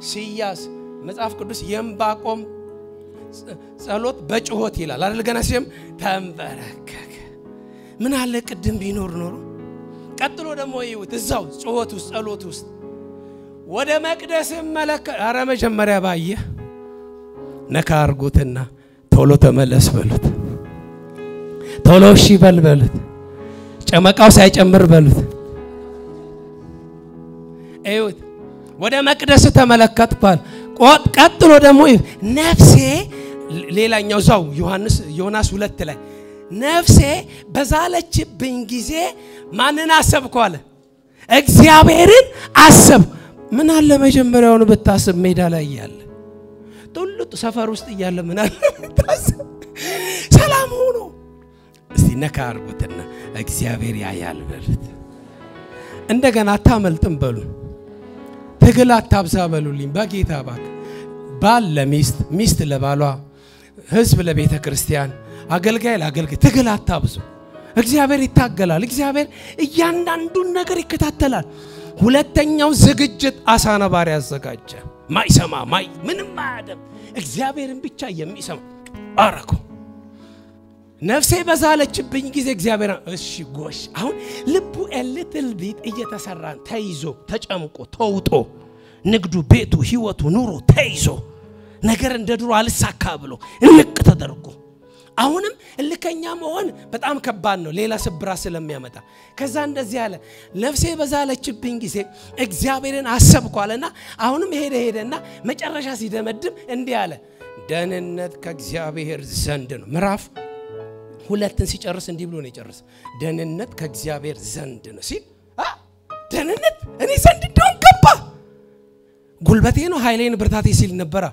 ሲያስ መጽሐፍ ቅዱስ የዕንባቆም ጸሎት በጩኸት ይላል አይደል ገና ሲም ተንበረከከ ምን አለ ቅድም ቢኖር ኖሮ ቀጥሎ ደግሞ ይውት እዛው ጩኸት ውስጥ ጸሎት ውስጥ ወደ መቅደስ መለከ አረ መጀመሪያ ባየ ነካ አርጉትና ቶሎ ተመለስ በሉት ቶሎ እሺ በሉት ጨመቃው ሳይጨምር በሉት አይውት ወደ መቅደስ ተመለከትኳል ቀጥሎ ደግሞ ነፍሴ ሌላኛው ዛው ዮናስ 2 ላይ ነፍሴ በዛለችብኝ ጊዜ ማንን አሰብኳለ እግዚአብሔርን አሰብ ምን አለ መጀመሪያውን በታስብ ሜዳ ላይ ያለ ሁሉ ሰፈር ውስጥ ያለ ምን አለ ታስብ ሰላም ሆኖ እስቲ ነካ አርጉትና እግዚአብሔር ያያል በሉት እንደገና ታመልጥም በሉ ትግል አታብዛ በሉልኝ በጌታ ባክ ባል ለሚስት ሚስት ለባሏ ህዝብ ለቤተ ክርስቲያን አገልጋይ ለአገልጋይ ትግል አታብዙ እግዚአብሔር ይታገላል እግዚአብሔር እያንዳንዱን ነገር ይከታተላል ሁለተኛው ዝግጅት አሳነባሪ ያዘጋጀ ማይሰማ ምንም ማያደም እግዚአብሔርን ብቻ የሚሰማ አረኮ ነፍሴ በዛለችብኝ ጊዜ እግዚአብሔር እሺ ጎሽ አሁን ልቡ ኤሊትል ቢት እየተሰራን ተይዞ ተጨምቆ ተውጦ ንግዱ ቤቱ ህይወቱ ኑሮ ተይዞ ነገር እንደድሮ አልሳካ ብሎ እንቅ ተደርጎ አሁንም ልከኛ መሆን በጣም ከባድ ነው ሌላ ስብራ ስለሚያመጣ ከዛ እንደዚህ ያለ ነፍሴ በዛለችብኝ ጊዜ እግዚአብሔርን አሰብኳለና አሁንም ሄደና መጨረሻ ሲደመድም እንዲህ ያለ ደህንነት ከእግዚአብሔር ዘንድ ነው ምዕራፍ 2 ሲጨርስ እንዲህ ብሎ ነው ይጨርስ ደህንነት ከእግዚአብሔር ዘንድ ነው ሲል ደህንነት እኔ ዘንድ እንደሆን ገባ ጉልበቴ ነው ኃይሌን ብርታቴ ሲል ነበር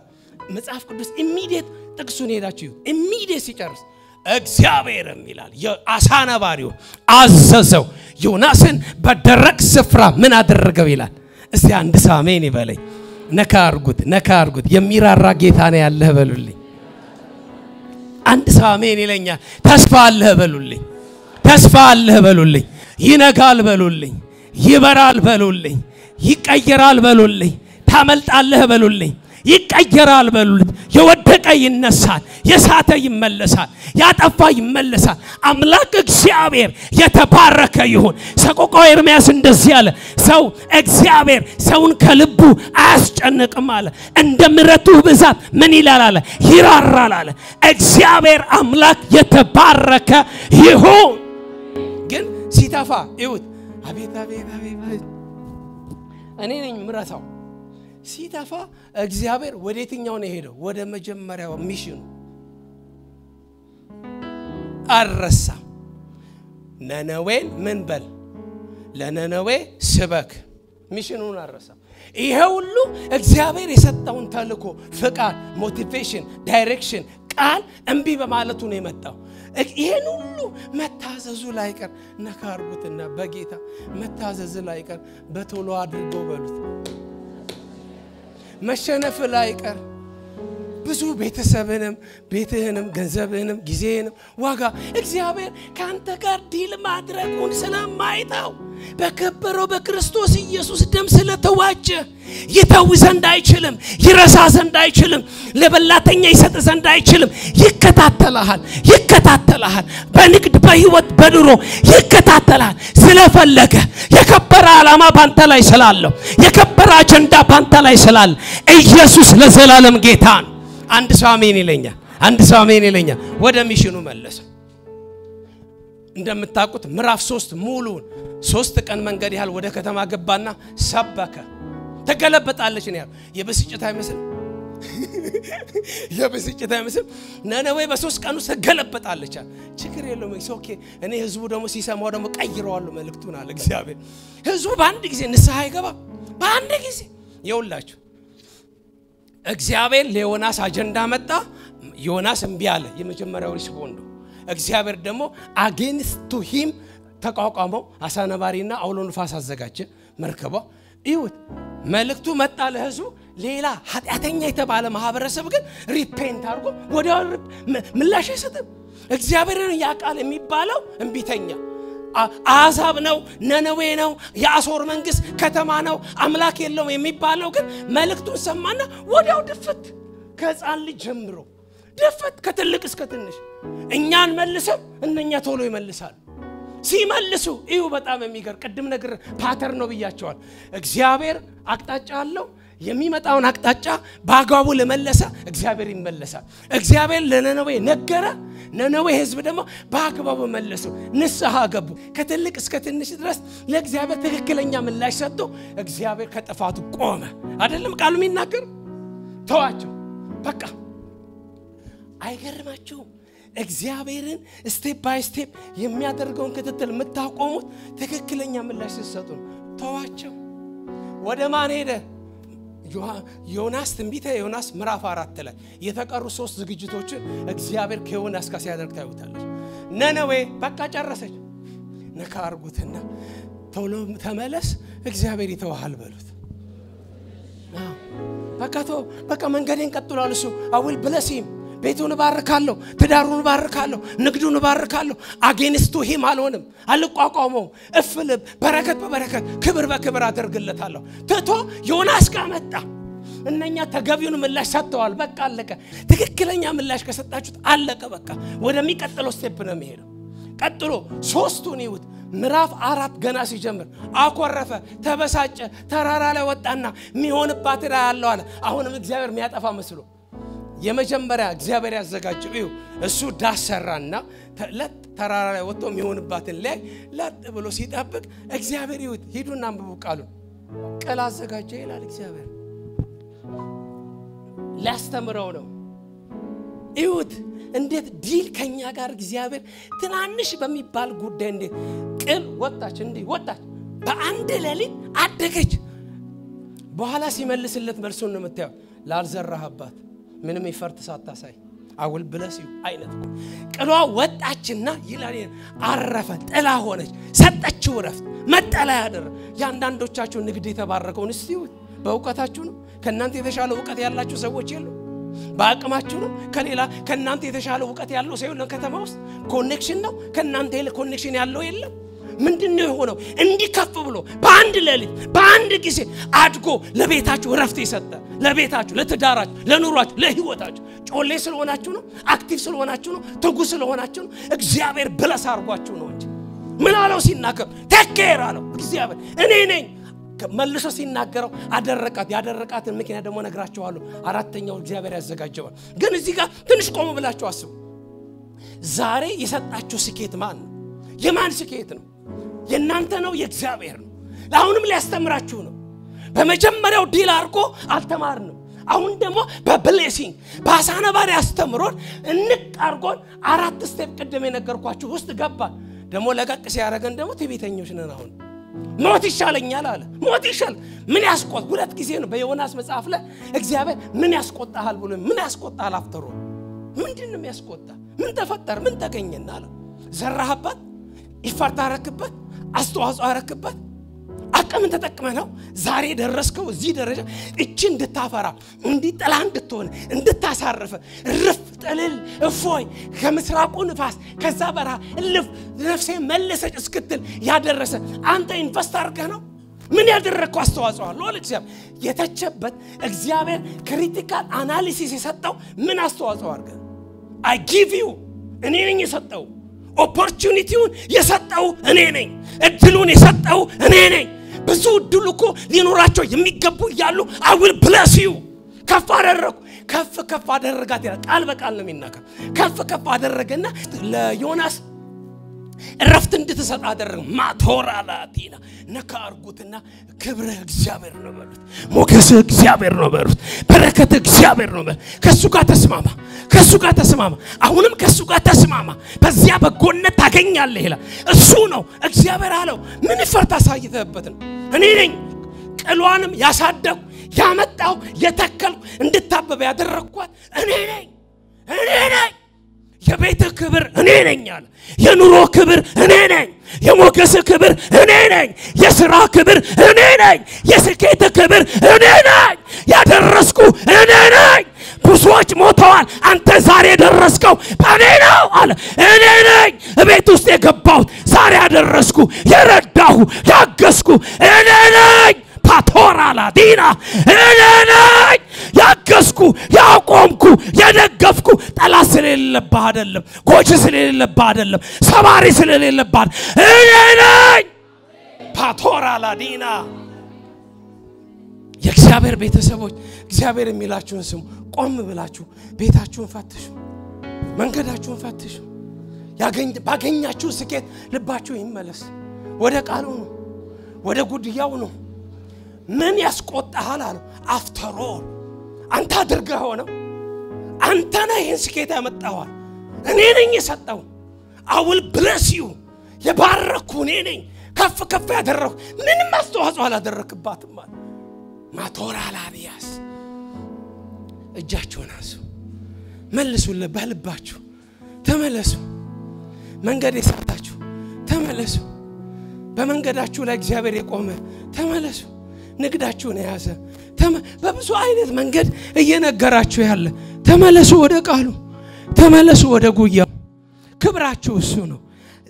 መጽሐፍ ቅዱስ ኢሚዲየት ጥቅሱን ሄዳችሁ ኢሚዲየት ሲጨርስ እግዚአብሔርም ይላል የአሳነባሪው አዘዘው ዮናስን በደረቅ ስፍራ ምን አደረገው ይላል እስቲ አንድ ሳሜን ይበለኝ ነካ አርጉት የሚራራ ጌታ ነው ያለህ በሉልኝ አንድ ሳሜን ይለኛል ተስፋ አለህ በሉልኝ ይነጋል በሉልኝ ይበራል በሉልኝ ይቀየራል በሉልኝ ታመልጣለህ በሉልኝ ይቀየራል በሉልኝ የወደቀ ይነሳል የሳተ ይመለሳል ያጠፋ ይመለሳል አምላክ እግዚአብሔር የተባረከ ይሁን ሰቆቃው ኤርምያስ እንደዚህ ያለ ሰው እግዚአብሔር ሰውን ከልቡ አያስጨንቅም አለ እንደ ምሕረቱ ብዛት ምን ይላል አለ ይራራል አለ እግዚአብሔር አምላክ የተባረከ ይሁን ግን ሲታፋ ይሁት አቤት እኔ ነኝ ምራታው ሲታፋ እግዚአብሔር ወዴትኛው ነው ሄደው ወደ መጀመሪያው ሚሽኑ አረሳ ነነዌን ምን በል ለነነዌ ስበክ ሚሽኑን አረሳ ይሄ ሁሉ እግዚአብሔር የሰጠውን ተልኮ ፍቃድ ሞቲቬሽን ዳይሬክሽን ቃል እንቢ በማለቱ ነው የመጣው ይሄን ሁሉ መታዘዙ ላይቀር ነካርጉትና በጌታ መታዘዝ ላይቀር በቶሎ አድርገው በሉት መሸነፍ ላይቀር ብዙ ቤተሰብንም ቤትህንም ገንዘብህንም ጊዜህንም ዋጋ እግዚአብሔር ካንተ ጋር ዲል ማድረጉን ስለማይታው በከበረው በክርስቶስ ኢየሱስ ደም ስለተዋጀ ይተው ዘንድ አይችልም ይረሳ ዘንድ አይችልም ለበላተኛ ይሰጥ ዘንድ አይችልም ይከታተልሃል በንግድ በህይወት በድሮ ይከታተልሃል ስለፈለገ የከበረ ዓላማ ባንተ ላይ ስላለው የከበረ አጀንዳ ባንተ ላይ ስላለ ኢየሱስ ለዘላለም ጌታ ነው አንድ ሰው አሜን ይለኛል ወደ ሚሽኑ መለሰ እንደምታውቁት ምዕራፍ 3 ሙሉን 3 ቀን መንገድ ያህል ወደ ከተማ ገባና ሰበከ ተገለበጣለች ነው የብስጭት አይመስል የብስጭት አይመስል ነነዌ በ3 ቀን ውስጥ ገለበጣለች ችግር የለውም ኦኬ እኔ ህዝቡ ደግሞ ሲሰማው ደግሞ ቀይረዋል መልእክቱን አለ እግዚአብሔር ህዝቡ በአንድ ጊዜ ንስሐ ይገባ በአንድ ጊዜ ይውላችሁ እግዚአብሔር ለዮናስ አጀንዳ መጣ ዮናስ እምቢ አለ የመጀመሪያው ሪስፖንድ እግዚአብሔር ደግሞ against to him ተቋቋመው አሳነባሪና አውሎ ንፋስ አዘጋጀ መርከቧ ይሁት መልእክቱ መጣ ለህዝቡ ሌላ ኃጢአተኛ የተባለ ማህበረሰብ ግን ሪፔንት አድርጎ ወዲያው ምላሽ ይሰጥ እግዚአብሔርን ያቃል የሚባለው እንቢተኛ አዛብ ነው ነነዌ ነው የአሶር መንግስት ከተማ ነው አምላክ የለውም የሚባለው ግን መልእክቱን ሰማና ወዲያው ድፍት ከጻን ልጅ ጀምሮ ድፍት ከትልቅ እስከ ትንሽ እኛን መልሰው እነኛ ቶሎ ይመልሳሉ ሲመልሱ እዩ በጣም የሚገር ቀድም ነገር ፓተርን ነው ብያቸዋል እግዚአብሔር አቅጣጫ አለው የሚመጣውን አቅጣጫ ባጋቡ ለመለሰ እግዚአብሔር ይመለሳል እግዚአብሔር ለነነዌ ነገረ ነነዌ ህዝብ ደግሞ ባጋቡ መለሱ ንስሐ ገቡ ከትልቅ እስከ ትንሽ ድረስ ለእግዚአብሔር ትክክለኛ ምላሽ ሰጥቶ እግዚአብሔር ከጥፋቱ ቆመ አይደለም ቃሉ የሚናገር ተዋቸው በቃ አይገርማችሁ እግዚአብሔርን ስቴፕ ባይ ስቴፕ የሚያደርገውን ክትትል መታቆሙት ትክክለኛ ምላሽ ሲሰጡ ተዋቸው ወደ ማን ሄደ ዮናስ ትንቢተ ዮናስ ምዕራፍ 4 ላይ የተቀሩ 3 ዝግጅቶችን እግዚአብሔር ከዮናስ ጋር ሲያደርግ ታዩታለች ነነዌ በቃ ጨረሰች ነካርጉትና ቶሎ ተመለስ እግዚአብሔር ይተዋሃል በሉት በቃ መንገዴን ቀጥሏል እሱ አውል ብለሲም ቤቱን ባርካለሁ ትዳሩን ባርካለሁ ንግዱን ባርካለሁ against him አልሆንም አልቋቋመው እፍልብ በረከት በበረከት ክብር በክብር አደርግለታለሁ ተቶ ዮናስ ጋር መጣ እነኛ ተገቢውን ምላሽ ሰጥተዋል በቃ አለቀ ትክክለኛ ምላሽ ከሰጣችሁት አለቀ በቃ ወደሚቀጥለው ስቴፕ ነው የሚሄደው ቀጥሎ ሶስቱን ይውት ምዕራፍ 4 ገና ሲጀምር አቆረፈ ተበሳጨ ተራራ ላይ ወጣና የሚሆንባት ያለው አለ አሁንም እግዚአብሔር የሚያጠፋ መስሎ የመጀመሪያ እግዚአብሔር ያዘጋጀው እዩ እሱ ዳሰራና ተራራ ላይ ወጥቶ የሚሆንባትን ላይ ለጥ ብሎ ሲጠብቅ እግዚአብሔር ይውት ሄዱና አንብቡ ቃሉን ቃል አዘጋጀ ይላል እግዚአብሔር ላስተምረው ነው ይውት እንዴት ዲል ከኛ ጋር እግዚአብሔር ትናንሽ በሚባል ጉዳይ እንዴት ቅል ወጣች እንዴ ወጣች በአንድ ሌሊት አደገች በኋላ ሲመልስለት መልሱን ነው የምታየው ላልዘራህባት ምንም ይፈርት ሳታሳይ አውል ብለስ እዩ አይነት ቅሏ ወጣችና ይላል አረፈ ጥላ ሆነች ሰጠችው ረፍት መጠለያ ያደረ ያንዳንዶቻችሁ ንግድ የተባረከውን እስቲው በእውቀታችሁ ነው ከናንተ የተሻለ ዕውቀት ያላችሁ ሰዎች የሉ በአቅማችሁ ነው ከሌላ ከናንተ የተሻለ ዕውቀት ያለው ሰው ለከተማ ውስጥ ኮኔክሽን ነው ከናንተ የለ ኮኔክሽን ያለው የለም ምንድነው የሆነው እንዲከፍ ብሎ በአንድ ሌሊት በአንድ ጊዜ አድጎ ለቤታችሁ ረፍት ይሰጣ ለቤታችሁ ለትዳራችሁ ለኑሯችሁ ለህይወታችሁ ጮሌ ስለሆናችሁ ነው አክቲቭ ስለሆናችሁ ነው ትጉ ስለሆናችሁ ነው እግዚአብሔር ብለስ አርጓችሁ ነው እንጂ ምን አለው ሲናገር ተከራ ነው እግዚአብሔር እኔ ነኝ መልሶ ሲናገረው አደረቃት ያደረቃትን ምክንያት ደግሞ ነግራችኋለሁ አራተኛው እግዚአብሔር ያዘጋጀው ግን እዚህ ጋር ትንሽ ቆም ብላችሁ አስቡ ዛሬ የሰጣችሁ ስኬት ማን ነው የማን ስኬት ነው የናንተ ነው የእግዚአብሔር ነው አሁንም ሊያስተምራችሁ ነው በመጀመሪያው ዲል አርቆ አልተማርንም አሁን ደግሞ በብሌሲንግ ባሳነባሪ አስተምሮን እንቃርጎን 4 ስቴፕ ቀደም የነገርኳችሁ ውስጥ ገባ ደግሞ ለቀቅ ሲያረገን ደግሞ ትቤተኞች ነን አሁን ሞት ይሻለኛል አለ ሞት ይሻል ምን ያስቆጥ ሁለት ጊዜ ነው በዮናስ መጽሐፍ ላይ እግዚአብሔር ምን ያስቆጣሃል ብሎ ምን ያስቆጣሃል አፍተሮ ምንድነው የሚያስቆጣ ምን ተፈጠረ ምን ተገኘና አለ ዘራህበት ይፈርታረክበት አስተዋጽኦ አረክበት አቅም ተጠቅመህ ነው ዛሬ ደረስከው እዚህ ደረጃ እቺ እንድታፈራ እንዲጠላ እንድትሆን እንድታሳርፈ ረፍ ጠልል እፎይ ከምስራቁ ንፋስ ከዛ በራ እልፍ ነፍሴ መለሰች እስክትል ያደረሰ አንተ ኢንቨስት አርገህ ነው ምን ያደረከው አስተዋጽኦ አለው ለእግዚአብሔር የተቸበት እግዚአብሔር ክሪቲካል አናሊሲስ የሰጠው ምን አስተዋጽኦ አርገህ I give you እኔ ነኝ የሰጠው ኦፖርቹኒቲውን የሰጠው እኔ ነኝ እድሉን የሰጠው እኔ ነኝ ብዙ እድሉ እኮ ሊኖራቸው የሚገቡ ይያሉ I will bless you ከፍ አደረኩ ከፍ አደረጋት ይላል ቃል በቃል ነው የሚናገር ከፍ አደረገና ለዮናስ እረፍት እንድትሰጥ አደረገ ማቶራ ላቲና ነካርጉትና ክብረ እግዚአብሔር ነው በሉት ሞገስ እግዚአብሔር ነው በሉት በረከት እግዚአብሔር ነው በሉት ከሱ ጋር ተስማማ አሁንም ከሱ ጋር ተስማማ በዚያ በጎነት ታገኛለህ ይላል እሱ ነው እግዚአብሔር አለው ምን ይፈርታ ሳይተበት ነው እኔ ነኝ ቅሏንም ያሳደው ያመጣው የተከልኩ እንድታበበ ያደረኳት እኔ ነኝ የቤተ ክብር እኔ ነኝ አለ የኑሮ ክብር እኔ ነኝ የሞገስ ክብር እኔ ነኝ የሥራ ክብር እኔ ነኝ የስኬት ክብር እኔ ነኝ ያደረስኩ እኔ ነኝ ብዙዎች ሞተዋል አንተ ዛሬ ደረስከው በእኔ ነው አለ እኔ ነኝ ቤት ውስጥ የገባው ዛሬ ያደረስኩ የረዳሁ ያገስኩ እኔ ነኝ ፓቶራ ላዲና እኔ ነኝ ያገስኩ ያቆምኩ የደገፍኩ ጠላት ስለሌለብህ አይደለም ጎጂ ስለሌለብህ አይደለም ሰባሪ ስለሌለብህ እኔ ነኝ ፓቶራ ላዲና የእግዚአብሔር ቤተሰቦች እግዚአብሔር የሚላችሁን ስሙ ቆም ብላችሁ ቤታችሁን ፈትሹ መንገዳችሁን ፈትሹ ባገኛችሁ ስኬት ልባችሁ ይመለስ ወደ ቃሉ ነው ወደ ጉድያው ነው ምን ያስቆጣሃል አለ አፍተር ኦል አንተ አድርገው ነው አንተ ነህ ይህን ስኬት ያመጣው እኔ ነኝ የሰጠው I will bless you የባረኩ እኔ ነኝ ከፍ ያደረኩ ምንም አስተዋጽኦ አላደረክባትም ማቶራ ላዲያስ እጃችሁን አንሱ መልሱለ በልባችሁ ተመለሱ መንገድ የሳታችሁ ተመለሱ በመንገዳችሁ ላይ እግዚአብሔር የቆመ ተመለሱ ንግዳችሁን ያዘ በብዙ አይነት መንገድ እየነገራችሁ ያለ ተመለሱ ወደ ቃሉ ተመለሱ ወደ ጉያው ክብራችሁ እሱ ነው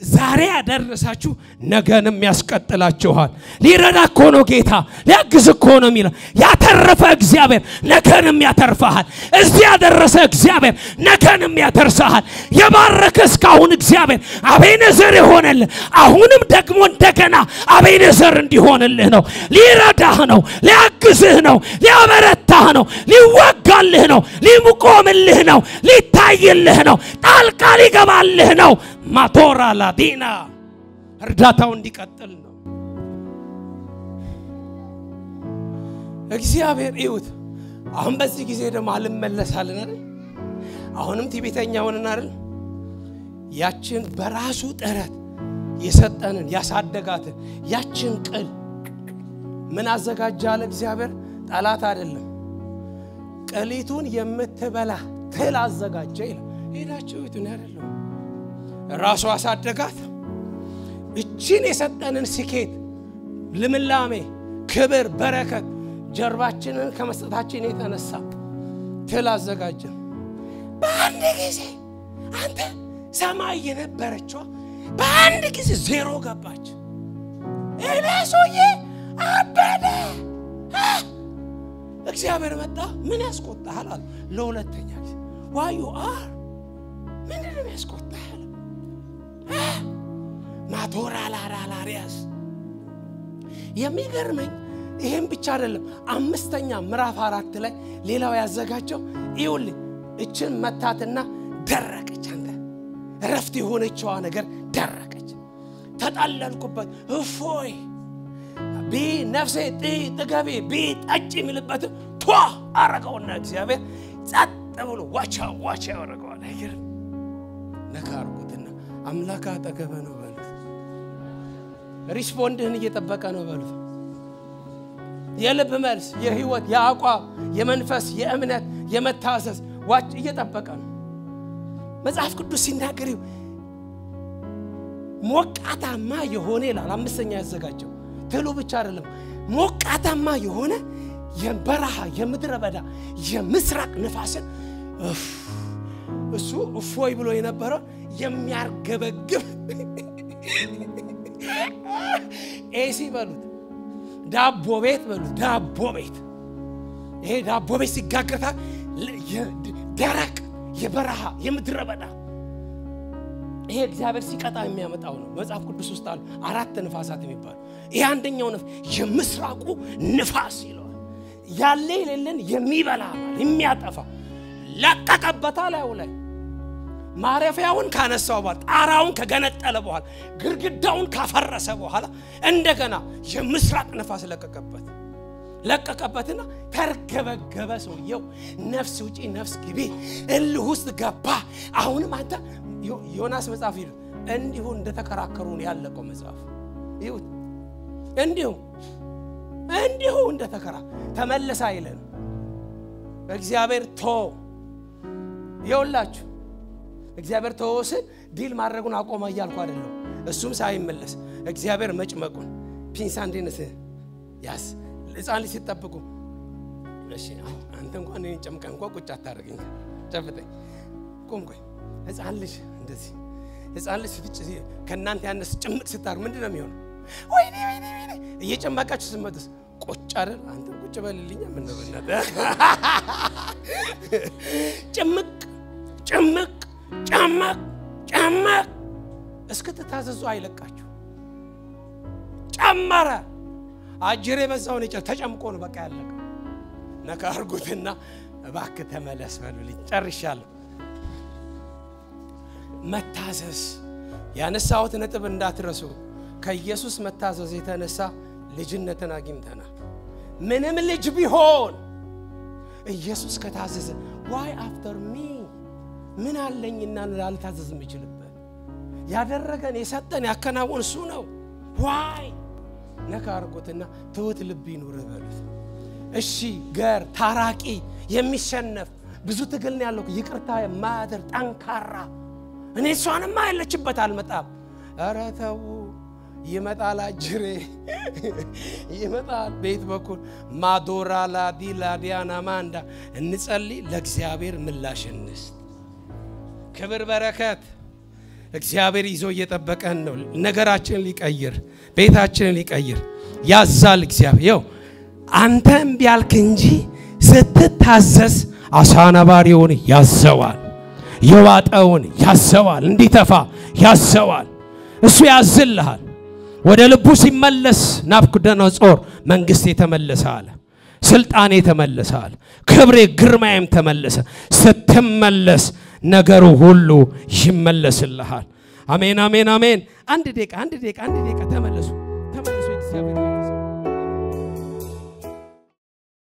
ዛሬ ያደረሳችሁ ነገንም ያስቀጥላችኋል ሊረዳ እኮ ነው ጌታ ሊያግዝ እኮ ነው የሚለው ያተረፈ እግዚአብሔር ነገንም ያተርፋል እዚህ ያደረሰ እግዚአብሔር ነገንም ያተርሳል የባረከ እስካሁን እግዚአብሔር አቤኔዘር ይሆነልህ አሁንም ደግሞ እንደገና አቤኔዘር እንዲሆንልህ ነው ሊረዳህ ነው ሊያግዝህ ነው ሊያበረታህ ነው ሊወጋልህ ነው ሊቆምልህ ነው ሊታይልህ ነው ጣልቃ ሊገባልህ ነው ማቶራ ላዲና እርዳታው እንዲቀጥል ነው እግዚአብሔር ይሁት አሁን በዚህ ጊዜ ደግሞ አልመለሳልን አይደል አሁንም ትዕቢተኛ ሆነን አይደል ያችን በራሱ ጥረት የሰጠንን ያሳደጋትን ያችን ቅል ምን አዘጋጃለ እግዚአብሔር ጠላት አይደለም ቅሊቱን የምትበላ ትል አዘጋጀ ይላል ሄዳችሁ ይቱን አይደለም ራሱ አሳደጋት እቺን የሰጠንን ስኬት ልምላሜ ክብር በረከት ጀርባችንን ከመስጠታችን የተነሳ ትል አዘጋጀ በአንድ ጊዜ አንተ ሰማይ የነበረችው በአንድ ጊዜ ዜሮ ገባች ኤላሶዬ አበደ እግዚአብሔር መጣ ምን ያስቆጣሃል አለ ለሁለተኛ ጊዜ why you are ምንድነው ያስቆጣሃል ማቶራ ላራላሪያስ የሚገርመኝ ይሄን ብቻ አይደለም አምስተኛ ምዕራፍ 4 ላይ ሌላው ያዘጋጀው ይውል እችን መታትና ደረቀች አንተ ረፍት የሆነችዋ ነገር ደረቀች ተጣለልኩበት እፎይ ቢ ነፍሴ ጥገቤ ቢ ጠጭ የሚልበት ቷ አረጋውና እግዚአብሔር ጸጥ ብሎ ዋቻ ያረጋው ነገር ነካርኩትና አምላካ አጠገበ ነው በሉት ሪስፖንድህን እየጠበቀ ነው በሉት የልብ መልስ የህይወት የአቋም የመንፈስ የእምነት የመታሰስ ዋጭ እየጠበቀ ነው መጽሐፍ ቅዱስ ሲናገር ሞቃታማ የሆነ ይላል አምስተኛ ያዘጋጀው ትሉ ብቻ አይደለም ሞቃታማ የሆነ የበረሃ የምድረ በዳ የምስራቅ ንፋስን እሱ እፎይ ብሎ የነበረው የሚያርገበግብ ኤሲ በሉት ዳቦ ቤት በሉት ዳቦ ቤት ይሄ ዳቦ ቤት ሲጋገታ ደረቅ የበረሃ የምድረ በዳ ይሄ እግዚአብሔር ሲቀጣ የሚያመጣው ነው መጽሐፍ ቅዱስ ውስጥ አሉ አራት ንፋሳት የሚባሉ ይሄ አንደኛው የምስራቁ ንፋስ ይላል ያለ የሌለን የሚበላ የሚያጠፋ ለቀቀበታ ላይ ማረፊያውን ካነሳው በኋላ ጣራውን ከገነጠለ በኋላ ግርግዳውን ካፈረሰ በኋላ እንደገና የምስራቅ ነፋስ ለቀቀበትና ተርገበገበ ሰውየው ነፍስ ውጪ ነፍስ ግቢ እልህ ውስጥ ገባ አሁንም አንተ ዮናስ መጽሐፍ ይሉ እንዲሁ እንደተከራከሩ ነው ያለቀው መጽሐፍ ይሁት እንዲሁ እንደተከራ ተመለሳ ይለን እግዚአብሔር ይውላችሁ እግዚአብሔር ተወሰን ዲል ማድረጉን አቆማ ይያልኩ አይደለም እሱም ሳይመለስ እግዚአብሔር መጭመቁን ፒንሳንዴንስ ያስ ለጻን ሲተጠብቁ እሺ አንተ እንኳን እኔን ጨምቀን እንኳን ቁጭ አታረጋኝ ጨፍጠኝ ቆምቆይ ህፃን ልጅ እንደዚህ ህፃን ልጅ ፍጭ ከናንተ ያነስ ጭምቅ ስታር ምንድነው የሚሆነው ወይኔ እየጨመቃችሁ ስመጥስ ቁጭ አይደል አንተ ቁጭ በልልኛ ምን ነው በእናትህ ጭምቅ እስከተታዘዙ አይለቃችሁ ጨመረ አጅሬ በዛው ነው ተጨምቆ ነው በቃ ያለቀ ነካ አርጉትና እባክህ ተመለስ በሉልኝ ጨርሻለሁ መታዘዝ ያነሳውት ነጥብ እንዳትረሱ ከኢየሱስ መታዘዝ የተነሳ ልጅነትን አግኝተናል ምንም ልጅ ቢሆን ኢየሱስ ከታዘዘ why after me ምን አለኝና ላልታዘዝ ምችልበት ያደረገን የሰጠን ያከናወን እሱ ነው why ነካርጎትና ተውት ልብ ይኑር በሉት እሺ ገር ታራቂ የሚሸነፍ ብዙ ትግል ነው ያለው ይቅርታ የማያደር ጠንካራ እኔ እሷንማ ያለችበት አልመጣም ኧረ ተው ይመጣል አጅሬ ይመጣል ቤት በኩል ማዶራ ላዲላ ዲያና ማንዳ እንጸልይ ለእግዚአብሔር ምላሽ እንስጥ ክብር በረከት እግዚአብሔር ይዞ እየጠበቀን ነው ነገራችንን ሊቀይር ቤታችንን ሊቀይር ያዛል እግዚአብሔር አንተም ቢያልክ እንጂ ስትታዘዝ አሳናባሪውን ያዘዋል የዋጣውን ያዘዋል እንዲተፋ ያዘዋል እሱ ያዝልሃል ወደ ልቡ ሲመለስ ናቡከደነፆር መንግስት የተመለሰ አለ ስልጣኔ ተመለሰ አለ ክብሬ ግርማዬም ተመለሰ ስትመለስ ነገሩ ሁሉ ይመለስልሃል አሜን አንድ ደቂቃ ተመለሱ እግዚአብሔር